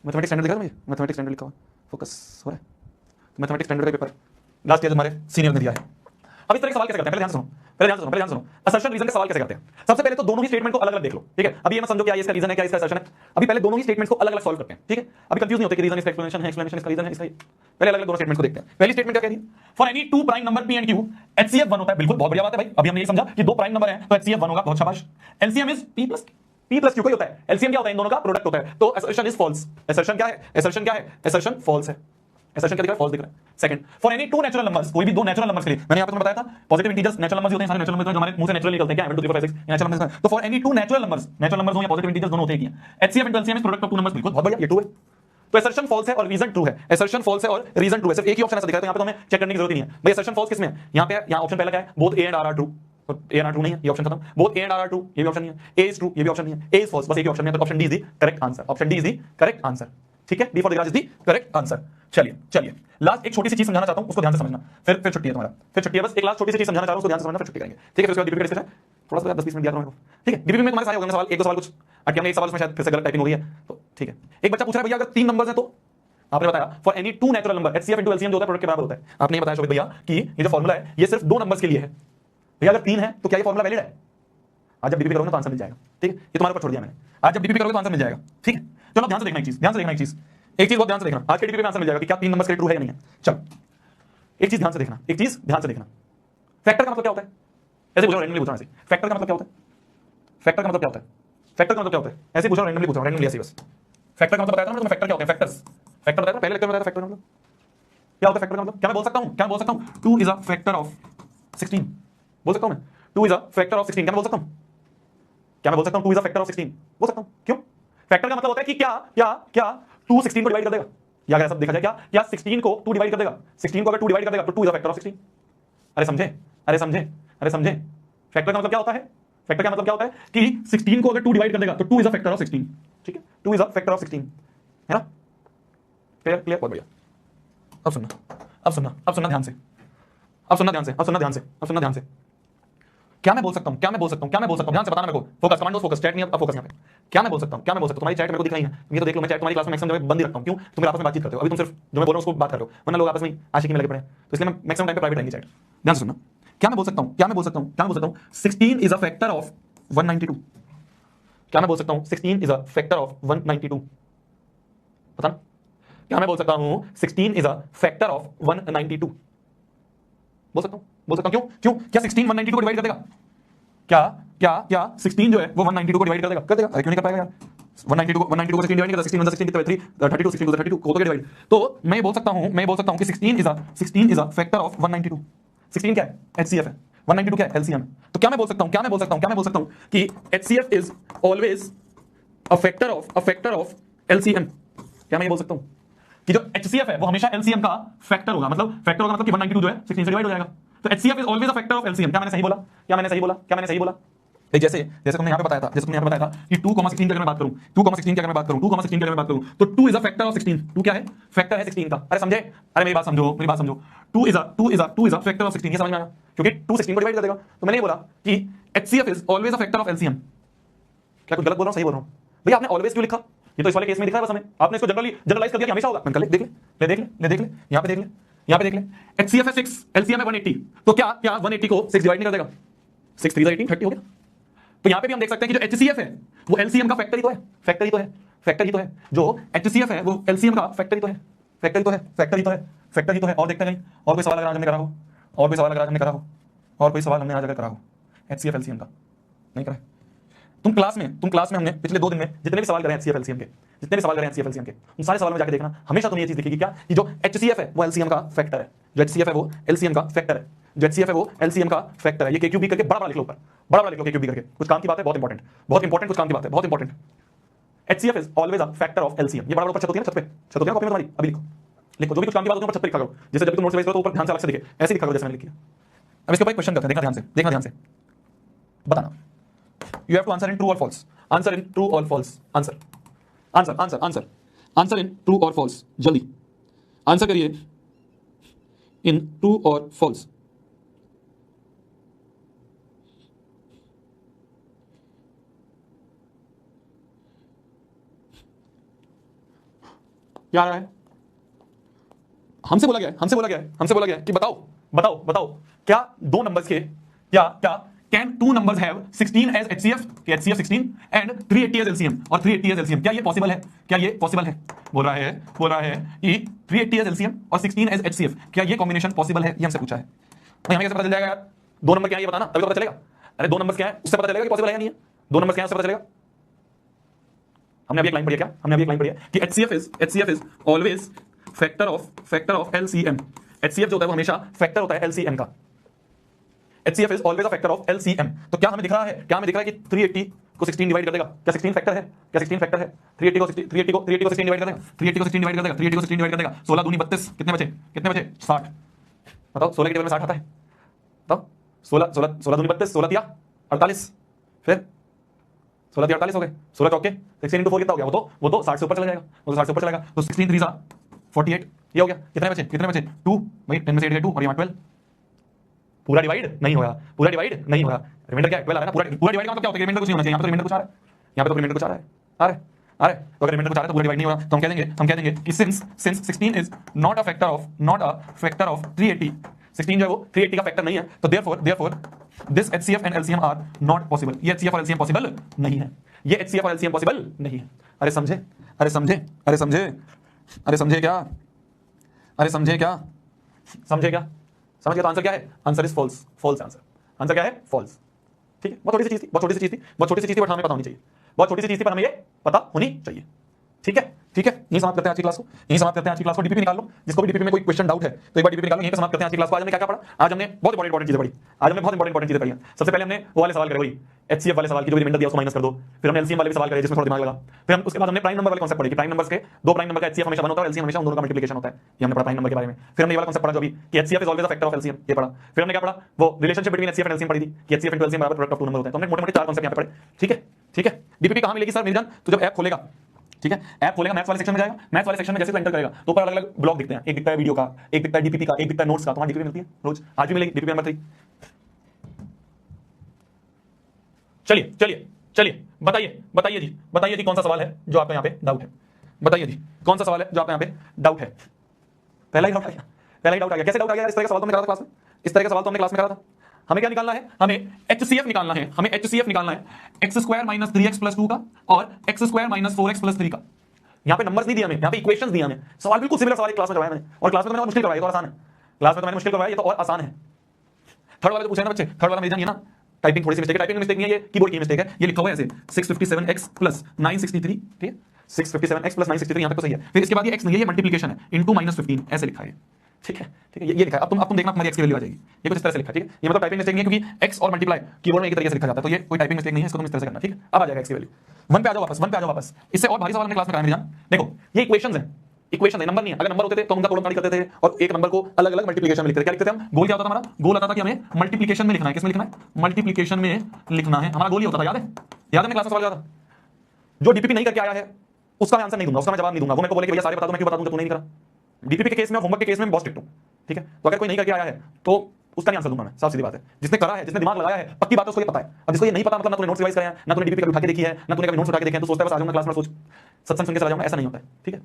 S1: मैथमेटिक्स स्टैंडर्ड दिख रहा है मुझे? मैथमेटिक्स स्टैंडर्ड लिखा हुआ, फोकस हो रहा है। मैथमेटिक्स स्टैंडर्ड का पेपर लास्ट ईयर हमारे सीनियर ने दिया है। अब इस तरह के सवाल कैसे करते हैं? पहले ध्यान सुनो, पहले ध्यान सुनो, पहले ध्यान सुनो। असर्शन रीजन के सवाल कैसे करते हैं? सबसे पहले तो दोनों ही स्टेटमेंट को अलग अलग देख लो। ठीक है, अभी ये मत समझो क्या इसका रीजन है, क्या इसका असर्शन है। अभी पहले दोनों ही स्टेटमेंट्स को अलग अलग सॉल्व करते हैं। ठीक है, अभी कंफ्यूज नहीं होते कि रीजन इसका एक्सप्लेनेशन है, एक्सप्लेनेशन इसका रीजन है, इसका। पहले अलग अलग दोनों स्टेटमेंट को देखते हैं। पहली स्टेटमेंट क्या कह रही है? For any two prime number p and q HCF 1 होता है। बिल्कुल, बहुत बढ़िया बात है भाई। अभी हमने ये समझा कि दो प्राइम नंबर है तो HCF 1 होगा, बहुत शाबाश। LCM is p plus q का ही होता है। एलसीएम क्या होता है? इन दोनों का प्रोडक्ट होता है। तो असर्शन इज फॉल्स। असर्शन क्या है? असर्शन क्या है? असर्शन फॉल्स है। असर्शन क्या दिख रहा है? फॉल्स दिख रहा है। Second, for any two natural numbers, कोई भी दो नेचुरल नंबर्स के लिए, मैंने यहां पे तुम्हें बताया था पॉजिटिव इंटीजर्स नेचुरल नंबर्स होते हैं, सारे नेचुरल नंबर्स जो हमारे मुंह से नेचुरल निकलते हैं, क्या 1 2 3 4 5 6 नेचुरल नंबर्स। तो for any two natural numbers, natural numbers हो या पॉजिटिव इंटीजर्स दोनों होते हैं क्या? HCF into LCM is product of two numbers. बिल्कुल, बहुत बढ़िया, ये ट्रू है। तो असर्शन फॉल्स है और रीजन ट्रू है। असर्शन फॉल्स है और रीजन ट्रू है। सिर्फ एक ही ऑप्शन ऐसा दिख रहा है, तो यहां पे तो हमें चेक करने की जरूरत ही नहीं है भाई असर्शन फॉल्स किसमें है। यहां पे यहां ऑप्शन पहला क्या है? Both A and R are true. तो ए एंड आर ट्रू नहीं है, ये ऑप्शन खत्म। Both A and R are true, ये भी ऑप्शन नहीं है। ए इज ट्रू, ये भी ऑप्शन नहीं है। ए इज फॉल्स, बस एक ही ऑप्शन नहीं है। तो option D is the correct answer. Option D is the correct answer. ठीक है, D for the grass is the correct answer. चलिए चलिए, लास्ट एक छोटी सी चीज समझाना चाहता हूं, उसको ध्यान से समझना। फिर छुट्टी है तुम्हारा, फिर छुट्टी है। बस एक लास्ट छोटी सी चीज समझाना चाह रहा हूं, उसको ध्यान से समझना, फिर छुट्टी करेंगे। ठीक है, फिर उसके बाद डीपीपी का डिस्कशन थोड़ा सा 10-20 मिनट दिया करो। ठीक है, डीपीपी में तुम्हारे सारे हो गए सवाल, एक दो सवाल कुछ अटके होंगे, एक सवाल उसमें शायद फिर से गलत टाइपिंग हो गई है, तो ठीक है। एक बच्चा पूछ रहा है भैया अगर 3 नंबर्स हैं तो आपने बताया for any two natural number HCF into LCM जो होता है प्रोडक्ट के बराबर होता है। आपने ये बताया शोभित भैया कि ये जो फॉर्मूला है ये सिर्फ दो नंबर्स के लिए है। भैया अगर 3 है तो क्या ये फॉर्मूला वैलिड है? आज जब डीपीपी करोगे तो आंसर मिल जाएगा। ठीक है, ये तुम्हारे ऊपर छोड़ दिया मैंने। आज जब डीपीपी करोगे तो आंसर मिल जाएगा। ठीक है, चलो ध्यान से देखना एक चीज, ध्यान से देखना एक चीज, एक चीज बहुत ध्यान से देखना। आज के डीपीपी में आंसर मिल जाएगा कि क्या 3 नंबर्स के लिए ट्रू है या नहीं है। चलो एक चीज ध्यान से देखना, एक चीज ध्यान से देखना। फैक्टर का मतलब क्या होता है? ऐसे पूछो, रैंडमली पूछो ऐसे। फैक्टर का मतलब क्या होता है? फैक्टर का मतलब क्या होता है? फैक्टर का मतलब क्या होता है? ऐसे पूछो, रैंडमली पूछो, रैंडमली ऐसे बस। फैक्टर का मतलब बताया था ना तुम्हें? फैक्टर क्या होता है? फैक्टर्स, फैक्टर बताया था पहले लेक्चर में, बताया था फैक्टर का मतलब क्या होता है। फैक्टर का मतलब क्या मैं बोल सकता हूं? क्या बोल सकता हूं? 2 इज अ फैक्टर ऑफ 16 बोल सकता हूं मैं। 2 इज अ फैक्टर ऑफ 16 क्या मैं बोल सकता हूं? क्या मैं बोल सकता हूं 2 इज अ फैक्टर ऑफ 16 बोल सकता हूं? क्यों? फैक्टर का मतलब होता है कि क्या क्या क्या 2 16 को डिवाइड कर देगा, या अगर सब देखा जाए क्या क्या 16 को 2 डिवाइड कर देगा। 16 को अगर 2 डिवाइड कर देगा तो 2 इज अ फैक्टर ऑफ 16। अरे समझे, अरे समझे, अरे समझे। फैक्टर का मतलब क्या होता है? फैक्टर का मतलब क्या होता है कि 16 को अगर 2 डिवाइड कर देगा तो 2 इज अ फैक्टर ऑफ 16। ठीक है, 2 इज अ फैक्टर ऑफ 16 है ना? क्लियर, क्लियर, बहुत बढ़िया। अब सुनना, अब सुनना, अब सुनना ध्यान से, अब सुनना ध्यान से, अब सुनना ध्यान से, अब सुनना ध्यान से। क्या मैं बोल सकता हूं? क्या मैं बोल सकता हूं? क्या मैं बोल सकता हूं? ध्यान से बताना मेरे को। फोकस, कमांडो फोकस, चैट नहीं, अब फोकस यहां पे। क्या मैं बोल सकता हूं? क्या मैं बोल सकता हूं? तुम्हारी चैट मेरे को दिख रही है, ये तो देख लो। मैं चैट तुम्हारी क्लास में मैक्सिमम टाइम बंद ही रखता हूं। क्यों? तुम मेरे आपस में बातचीत करते हो। अभी तुम सिर्फ जो मैं बोल रहा हूं उसको बात कर रहे हो, वरना लोग आपस में आशिकी में लगे पड़े हैं। तो इसलिए मैं मैक्सिमम टाइम पे प्राइवेट रहेंगी चैट। ध्यान से सुनना। क्या मैं बोल सकता हूं? क्या मैं बोल सकता हूं? क्या मैं बोल सकता हूं? 16 इज अ फैक्टर ऑफ 192। क्या मैं बोल सकता हूं? 16 इज अ फैक्टर ऑफ 192। पता ना? क्या मैं बोल सकता हूं? 16 इज अ फैक्टर ऑफ 192 बोल सकता हूं, बोल सकता हूं। क्यों? क्यों? क्या 16 192 को डिवाइड कर देगा? क्या क्या क्या 16 जो है वो 192 को डिवाइड कर देगा? कर देगा। अरे क्यों नहीं कर पाएगा यार? 192 को 16 डिवाइड नहीं करता। 16 16 कितना है? 3 32 16 32 को तो डिवाइड। तो मैं बोल सकता हूं, मैं बोल सकता हूं कि 16 इज अ फैक्टर ऑफ 192। 16 क्या है? HCF है। 192 क्या है? LCM। तो क्या मैं बोल सकता हूं? क्या मैं बोल सकता हूं? क्या मैं बोल सकता हूं कि HCF is always a factor of LCM। क्या मैं ये बोल सकता हूं कि जो HCF है वो हमेशा LCM का फैक्टर होगा? मतलब फैक्टर होगा मतलब कि 192 जो है 16 से डिवाइड हो जाएगा। तो HCF is always a factor of LCM। क्या मैंने सही बोला? क्या मैंने सही बोला? क्या मैंने सही बोला? जैसे जैसे तुमने यहां पे बताया था, जैसे तुमने यहां पे बताया था कि 2,16 की अगर मैं बात करूं, 2,16 की अगर मैं बात करूं, 2,16 की अगर मैं बात करूं तो 2 इज अ फैक्टर ऑफ 16। 2 क्या है? फैक्टर है 16 का। अरे समझे? अरे मेरी बात समझो, मेरी बात समझो। 2 इज अ फैक्टर ऑफ 16। ये समझ में आया? क्योंकि 2 16 को डिवाइड कर देगा। तो मैंने ये बोला कि HCF is always a factor of LCM। क्या कुछ गलत बोल रहा हूं? सही बोल रहा हूं? भैया आपने ऑलवेज क्यों लिखा? ये तो इस वाले केस में दिख रहा है बस हमें, आपने इसको जनरलाइज कर दिया कि हमेशा होगा। मैंने कहा देख ले, यहां पे देख ले, HCF है 6, LCM है 180, तो क्या 180 को 6 डिवाइड नहीं कर देगा? 6 3 18 30 हो गया। तो यहां पे भी हम देख सकते हैं कि जो HCF है वो LCM का फैक्टर ही तो है, जो HCF है वो LCM का फैक्टर ही तो है। और देखते हैं और कोई सवाल अगर आज हमने करा हो, हमने आज अगर करा हो HCF LCM का नहीं करा। तुम क्लास में हमने पिछले 2 दिन में जितने भी सवाल करे HCF LCM के, उन सारे सवालों में जाके देखना, हमेशा तुम्हें ये चीज दिखेगी क्या कि जो HCF है वो LCM का फैक्टर है, ये KQB करके बड़ा लिख लो, KQB करके। कुछ काम की बात है, बहुत इंपॉर्टेंट कुछ काम की बात है, बहुत important. HCF is always a factor of LCM। ये बड़ा ऊपर छत होती है ना, छत होती है कॉपी में तुम्हारी, अभी लिखो जो भी कुछ काम की बात होती है ऊपर छत पे लिखा करो, जैसे जब तुम नोट्स रिवाइज करो तो ऊपर ध्यान से अलग से दिखे, ऐसे लिखा करो जैसे मैंने लिखी है। अब इसके ऊपर एक क्वेश्चन करते हैं, देखना ध्यान से बताना। You have to answer in true or false. Answer in true or false. Answer in true or false. जल्दी आंसर करिए in true or false. क्या आ रहा है? हमसे बोला गया है कि बताओ क्या 2 नंबर्स के क्या Can 2 numbers have 16 as HCF 16 and 380 as LCM और 380 as LCM? क्या ये पॉसिबल है? बोल रहा है कि 380 as LCM और 16 as HCF, क्या ये कॉम्बिनेशन पॉसिबल है? ये हमसे पूछा है। हमें कैसे पता चल जाएगा यार 2 नंबर क्या है ये बताना, तभी तो पता चलेगा। अरे 2 नंबर क्या है उससे पता चलेगा कि पॉसिबल है या नहीं है। 2 नंबर क्या है उससे पता चलेगा। हमने अभी एक लाइन पढ़ी है कि HCF is always factor of LCM। HCF जो होता है वो हमेशा फैक्टर होता है LCM का। HCF is always a factor of LCM। तो क्या हमें दिख रहा है कि 380 को 16 डिवाइड कर देगा? क्या 16 फैक्टर है? 380 को 16 डिवाइड कर देगा? 16 कर देगा। 16 दूनी 32, कितने बचे? 60। बताओ 16 के टेबल में 60 आता है? बताओ 16 दूनी 32, 16 तिया 48, फिर 16 तिया 48 हो गए, 16 चौके 16 into 4 कितना हो गया? वो तो 60 से ऊपर चला जाएगा। तो 16 3 48, ये हो गया। कितने बचे? 2 भाई 10 में से 8 2 और ये 12। पूरा डिवाइड नहीं होगा, रिमाइंडर क्या है? 12 आ रहा है ना। पूरा डिवाइड का मतलब क्या होता है? रिमाइंडर कुछ नहीं होना चाहिए। यहाँ पे तो रिमाइंडर कुछ आ रहा है, तो अगर रिमाइंडर कुछ आ रहा है तो पूरा डिवाइड नहीं होगा, तो हम कह देंगे कि since 16 is not a factor of 380, 16 जो है वो 380 का फैक्टर नहीं है, तो therefore this HCF and LCM are not possible. ये HCF और LCM पॉसिबल नहीं है, अरे समझे क्या? समझ गया? तो आंसर क्या है? Answer is false. आंसर क्या है? फॉल्स। ठीक है, बहुत छोटी सी चीज थी, बट हमें पता होनी चाहिए। पर हमें ये पता होनी चाहिए। ठीक है, यही समाप्त करते हैं आज की क्लास को। डीपीपी निकाल लो, जिसको भी डीपीपी में कोई क्वेश्चन डाउट है तो एक बार डीपीपी निकालो। यहीं पे समाप्त करते हैं आज की क्लास को। आज हमने क्या पढ़ा? आज हमने बहुत इंपॉर्टेंट चीजें पढ़ी। सबसे पहले हमने वो वाले सवाल करे, वही HCF वाले सवाल की जो रिमाइंडर दिया उसको माइनस कर दो। फिर हमने LCM वाले भी सवाल करे जिसमें थोड़ा दिमाग लगा। फिर हम उसके बाद हमने प्राइम नंबर वाले कॉन्सेप्ट पढ़े कि प्राइम नंबर्स के 2 प्राइम नंबर का HCF हमेशा 1 होता है और LCM हमेशा उन दोनों का मल्टीप्लिकेशन होता है। ये हमने पढ़ा प्राइम नंबर के बारे में। फिर हमने ये वाला कॉन्सेप्ट पढ़ा जो अभी कि HCF is always a factor of LCM, ये पढ़ा। फिर हमने क्या पढ़ा? वो relationship between HCF and LCM पढ़ी थी कि HCF into LCM बराबर प्रोडक्ट ऑफ 2 नंबर होता है। तो हमने मोटे-मोटे 4 कॉन्सेप्ट यहां पे पढ़े। ठीक है, डीपीपी कहां मिलेगी सर मेरी जान? तो जब ऐप खोलेगा, ठीक है, ऐप खोलेगा, मैथ्स वाले सेक्शन में जाएगा। मैथ्स वाले सेक्शन में जैसे तो एंटर करेगा तो ऊपर अलग-अलग ब्लॉक दिखते हैं। एक दिखता है वीडियो का, एक दिखता है डीपीपी का, एक दिखता है नोट्स का। तुम्हारी डीपीपी मिलती है रोज, आज भी मिलेगी डीपीपी नंबर 3। चलिए बताइए जी कौन सा सवाल है जो आपको यहाँ पे डाउट है? बताइए जी कौन सा सवाल है जो आपको यहाँ पे डाउट है? पहला ही डाउट आ गया। कैसे डाउट आ गया? इस तरह का सवाल तो हमने करा था क्लास में। हमें क्या निकालना है? हमें HCF निकालना है। x² - 3x + 2 का और x² - 4x + 3 का। यहाँ पे नंबर्स नहीं दिए हमें, यहाँ पे इक्वेशंस दिए हमें। सवाल बिल्कुल सिमिलर सवाल क्लास में करवाया मैंने, और क्लास में तो मैंने मुश्किल करवाया, ये तो आसान है। ये तो और आसान है। थर्ड वाला जो पूछा है ना बच्चे, थर्ड वाला मेरी जान ये ना टाइपिंग थोड़ी सी मिस्टेक है। टाइपिंग मिस्टेक नहीं है, ये कीबोर्ड की मिस्टेक है। ये लिखा हुआ है ऐसे 657x + 963, ठीक है, 657x + 963 यहाँ तक तो सही है। फिर इसके बाद ये x नहीं है, ये मल्टीप्लिकेशन है, इनटू -15 ऐसे लिखा है। ठीक है, ये लिखा है। अब तुम देखना तुम्हारी x की वैल्यू आ जाएगी। ये कुछ इस तरह से लिखा है, ठीक है। ये मतलब टाइपिंग मिस्टेक नहीं है, क्योंकि x और मल्टीप्लाई कीबोर्ड में एक तरीके से लिखा जाता है, तो ये कोई टाइपिंग मिस्टेक नहीं है। इसको तुम इस तरह से करना, ठीक है। अब आ जाएगा x की वैल्यू। 1 पे आ जाओ वापस। इससे और भारी सवाल हमने क्लास में कराया मेरी जान। देखो ये इक्वेशंस है, नंबर नहीं है। अगर नंबर होते थे तो हम उनका कॉलम करते थे और एक नंबर को अलग-अलग मल्टीप्लिकेशन में लिखते थे। क्या लिखते थे हम? गोल क्या होता था हमारा? गोल आता था कि हमें मल्टीप्लिकेशन में लिखना है। किसमें लिखना है? मल्टीप्लिकेशन में लिखना है। हमारा गोल ही होता था, याद है मैं क्लास में सवाल किया था। जो डीपीपी नहीं करके आया है उसका मैं आंसर नहीं दूंगा, उसका मैं जवाब नहीं दूंगा। वो मेरे को बोले कि भैया सारे बता दो, मैं क्यों बता दूं जब तूने नहीं करा। डीपीपी के केस में, होमवर्क के केस में बहुत स्ट्रिक्ट हूं, ठीक है। तो अगर कोई नहीं करके आया है तो उसका नहीं आंसर दूंगा मैं, साफ सीधी बात है। जिसने करा है, जिसने दिमाग लगाया है, पक्की बात है, उसको ये पता है। अब जिसको ये नहीं पता, मतलब ना तूने नोट्स रिवाइज करे हैं, ना तूने डीपीपी कभी उठा के देखी है, ना तूने कभी नोट्स उठा के देखे हैं, तो सोचता है बस आ जाऊंगा क्लास में, सोच सत्संग सुन के चला जाऊंगा, ऐसा नहीं होता है, ठीक है।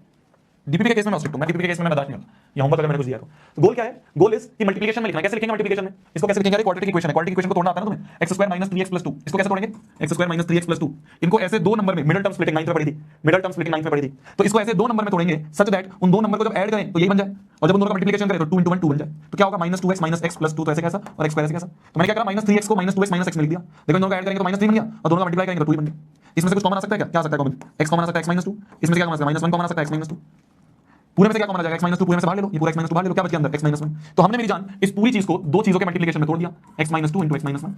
S1: डीपीपी के केस में मैं स्ट्रिक्ट हूं, मैं डीपीपी के केस में मैं बर्दाश्त नहीं होता। ये होमवर्क अगर मैंने कुछ दिया तो गोल क्या है? गोल इज कि मल्टीप्लिकेशन में लिखना है। कैसे लिखेंगे मल्टीप्लिकेशन में? इसको कैसे लिखेंगे? क्वाड्रेटिक इक्वेशन है, क्वाड्रेटिक इक्वेशन को तोड़ना आता है ना तुम्हें? x² - 3x + 2, इसको कैसे तोड़ेंगे? x² - 3x + 2, इनको ऐसे दो नंबर में, मिडिल टर्म स्प्लिटिंग 9th में पढ़ी थी, मिडिल टर्म स्प्लिटिंग 9th में पढ़ी थी, तो इसको ऐसे दो नंबर में तोड़ेंगे सच दैट उन दो नंबर को जब ऐड करें तो यही बन जाए, और जब उन दोनों का मल्टीप्लिकेशन करें तो 2 * 1 2 बन जाए। तो क्या होगा? -2x - x + 2, तो ऐसे कैसा, और x² ऐसे कैसा। तो मैंने क्या करा, -3x को -2x - x में लिख दिया। देखो इन दोनों को ऐड करेंगे तो -3 बन गया, और दोनों का मल्टीप्लाई करेंगे तो 2 बन गया। इसमें से कुछ कॉमन आ सकता है क्या? क्या आ सकता है कॉमन? x कॉमन आ सकता है, x - 2, इसमें से क्या कॉमन आ सकता है? -1 कॉमन आ सकता है, x - 2, पूरे में से क्या कॉमन आ जाएगा? x - 2 पूरे में से बाहर ले लो, ये पूरा x - 2 बाहर ले लो, क्या बच गया अंदर? x - 1। तो हमने मेरी जान इस पूरी चीज को दो चीजों के मल्टीप्लिकेशन में तोड़ दिया, x - 2 * x - 1।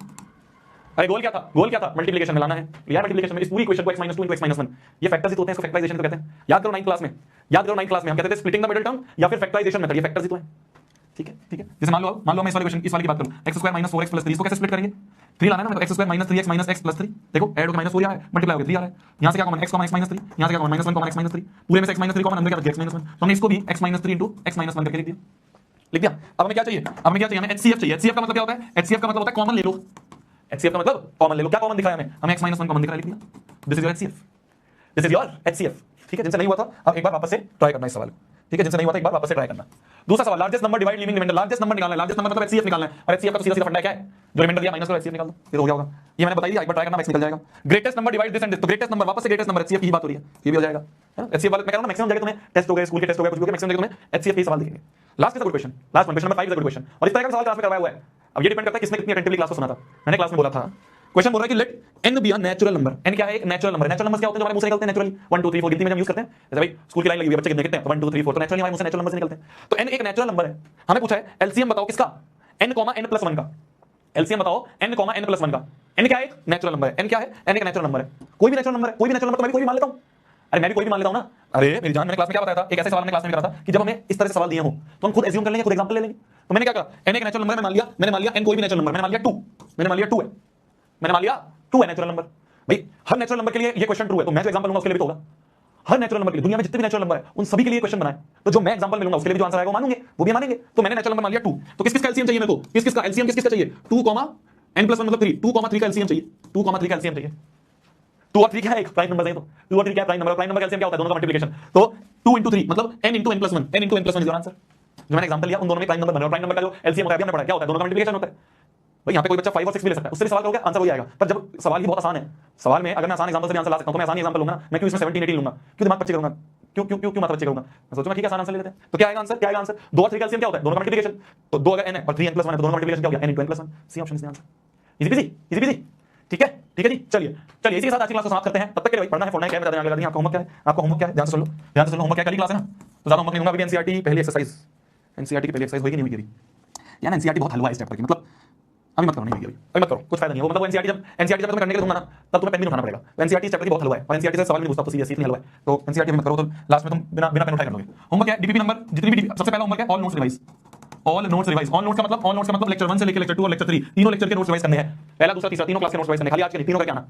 S1: अरे गोल क्या था? गोल क्या था? मल्टीप्लिकेशन में लाना है यार, मल्टीप्लिकेशन में इस पूरी इक्वेशन को x - 2 * x - 1, ये फैक्टर्स ही तो होते हैं, इसको फैक्टराइजेशन तो कहते हैं। याद करो 9th क्लास में, याद करो 9th क्लास में हम कहते थे स्प्लिटिंग द मिडिल टर्म या फिर फैक्टराइजेशन मेथड, ये फैक्टर्स ही तो है, ठीक है, ठीक है। जैसे मान लो मैं इस वाले क्वेश्चन, इस वाली की बात करूं, x² - 4x + 3, इसको कैसे स्प्लिट करेंगे? 3 लाना है ना, तो x² - 3x - x + 3, देखो ऐड होकर -4 आ रहा है, मल्टीप्लाई होकर 3 आ रहा है, यहां से क्या कॉमन? x, x - 3, यहां से क्या कॉमन? -1, x - 3, पूरे में से x - 3 कॉमन, अंदर क्या बच गया? x - 1। तो हमने इसको भी x - 3 * x - 1 करके लिख दिया, लिख दिया। अब हमें क्या चाहिए? अब हमें क्या चाहिए? हमें HCF चाहिए। HCF का मतलब क्या होता है? HCF का मतलब होता है कॉमन ले लो। HCF का मतलब कॉमन ले लो। क्या कॉमन दिखा है हमें? हमें x - 1 कॉमन दिख रहा है, लिख दिया। This is your HCF, this is your HCF, ठीक है। जिनसे नहीं हुआ था अब एक बार वापस से ट्राई करना इस सवाल को, ठीक है। जिनसे नहीं हुआ था एक बार वापस से ट्राई करना। दूसरा सवाल, largest number divide leaving remainder, largest number निकालना है, लार्जेस्ट नंबर मतलब HCF निकालना है, और HCF का तो सीधा सीधा फंडा क्या है? जो रिमाइंडर दिया माइनस करो, HCF निकाल दो, ये हो गया होगा। ये मैंने बता दिया, एक बार ट्राई करना, मैक्स निकल जाएगा। Greatest number divide this and this, तो ग्रेटेस्ट नंबर वापस से ग्रेटेस्ट नंबर HCF की बात हो रही है, ये भी हो जाएगा, है ना। HCF वाले मैं कह रहा हूं मैक्सिमम जगह तुम्हें टेस्ट हो गए, स्कूल के टेस्ट हो गए, कुछ भी हो गए, मैक्सिमम जगह तुम्हें HCF के सवाल दिखेंगे। Last is a good question, last one, question number 5 is a good question, और इस तरह का सवाल क्लास में करवाया हुआ है। अब ये डिपेंड करता है किसने कितनी अटेंटिवली क्लास को सुना था। मैंने क्लास में बोला था, क्वेश्चन बोल रहा है कि let n be a natural number. n क्या है? एक नेचुरल नंबर। नेचुरल नंबर्स क्या होते हैं जो हमारे मुंह से निकलते हैं नेचुरली? 1 2 3 4 गिनती में जब यूज करते हैं, जैसे भाई स्कूल की लाइन लगी हुई है, बच्चे कितने कितने 1 2 3 4, तो नेचुरली हमारे मुंह से नेचुरल नंबर से निकलते हैं। तो n एक नेचुरल नंबर है। हमें पूछा है एलसीएम बताओ किसका? n, n+1 का एलसीएम बताओ, n, n+1 का। n क्या है? एक नेचुरल नंबर है। n क्या है? n एक नेचुरल नंबर है। कोई भी नेचुरल नंबर है, कोई भी नेचुरल नंबर, तो मैं भी कोई भी मान लेता हूं। अरे मैं भी कोई भी मान लेता हूं ना। अरे मेरी जान, मैंने क्लास में क्या बताया था? एक ऐसे सवाल मैंने क्लास में करा था कि जब हमें इस तरह से सवाल दिए हो तो हम खुद एज्यूम कर लेंगे, खुद एग्जांपल ले लेंगे। तो मैंने क्या करा, n एक नेचुरल नंबर मैंने मान लिया n कोई भी नेचुरल नंबर, मैंने मान लिया 2, मैंने मान लिया 2 है, मैंने मान लिया 2 है नेचुरल नंबर। भाई हर नेचुरल नंबर के लिए ये क्वेश्चन ट्रू है, तो मैं जो एग्जांपल लूंगा उसके लिए भी तो होगा। हर नेचुरल नंबर के लिए, दुनिया में जितने भी नेचुरल नंबर है उन सभी के लिए क्वेश्चन बनाए, तो जो मैं एग्जांपल मिलूंगा उसके लिए भी जो आंसर आएगा वो मानेंगे, वो भी मानेंगे। तो मैंने नेचुरल नंबर मान लिया 2, तो किस किस का एलसीएम चाहिए मेरे को? किस किस का एलसीएम किस किस का चाहिए? 2, n+1 मतलब 3, 2, 3 का एलसीएम चाहिए, 2, 3 का एलसीएम चाहिए। 2 और 3 क्या है? एक प्राइम नंबर है, तो 2 और 3 क्या है? Prime number. प्राइम नंबर का एलसीएम क्या होता है? दोनों का मल्टीप्लिकेशन। तो 2 * 3 मतलब n * n+1, n * n+1 is your answer. जो मैंने एग्जांपल लिया उन दोनों में प्राइम नंबर बना, और प्राइम नंबर का जो एलसीएम होता है अभी हमने पढ़ा क्या होता है? दोनों का मल्टीप्लिकेशन होता है। भाई यहाँ पे कोई बच्चा 5 और 6 भी ले सकता है, उससे भी सवाल करोगे आंसर वही आएगा। पर जब सवाल ही बहुत आसान है, सवाल में अगर मैं आसान एग्जांपल से भी आंसर ला सकता हूं तो मैं आसान एग्जांपल लूंगा, मैं क्यों इसमें 17 18 लूंगा? क्यों दिमाग बच्चे करूंगा? क्यों माथा बच्चे करूंगा? मैं सोचूंगा ठीक है आसान आंसर ले लेते हैं। तो क्या आएगा आंसर? क्या आएगा आंसर? 2 और 3 का एलसीएम क्या होता है? दोनों का मल्टीप्लिकेशन। तो 2 अगर n है और 3 n+1 है तो दोनों का मल्टीप्लिकेशन क्या हो गया? n * n+1। C option is the answer. Easy peasy, easy peasy, ठीक है, ठीक है जी। चलिए चलिए इसी के साथ आज की क्लास को समाप्त करते हैं। तब तक के लिए भाई पढ़ना है, फोड़ना है, क्या मैं आगे लगा दी। आपका होमवर्क क्या है? आपका होमवर्क क्या है? ध्यान से सुन लो, ध्यान से सुन लो। होमवर्क क्या? कल ही क्लास है ना, तो ज्यादा होमवर्क नहीं दूंगा। अभी एनसीईआरटी पहली एक्सरसाइज, एनसीईआरटी की पहली एक्सरसाइज होगी नहीं हुई अभी यार? एनसीईआरटी बहुत हलवा है इस चैप्टर की, मतलब अभी मत करो, नहीं होगी अभी मत करो, कुछ फायदा नहीं है वो। मतलब एनसीईआरटी जब तुम्हें करने के लिए दूंगा ना तब तुम्हें पेन भी उठाना पड़ेगा। एनसीईआरटी चैप्टर की बहुत हलवा है, और एनसीईआरटी से सवाल नहीं पूछता तो सीरियसली इतनी हलवा है, तो एनसीईआरटी मत करो, तो लास्ट में तुम बिना पेन उठाए कर लोगे। होमवर्क क्या है? डीपीपी नंबर जितनी भी सबसे पहला होमवर्क है all notes revise. All notes revise, all notes का मतलब लेक्चर 1 से लेकर लेक्चर 2 और लेक्चर 3 तीनों लेक्चर के नोट्स रिवाइज करने हैं। पहला दूसरा तीसरा तीनों क्लास के नोट्स रिवाइज करने, खाली आज के नहीं, तीनों का क्या आना।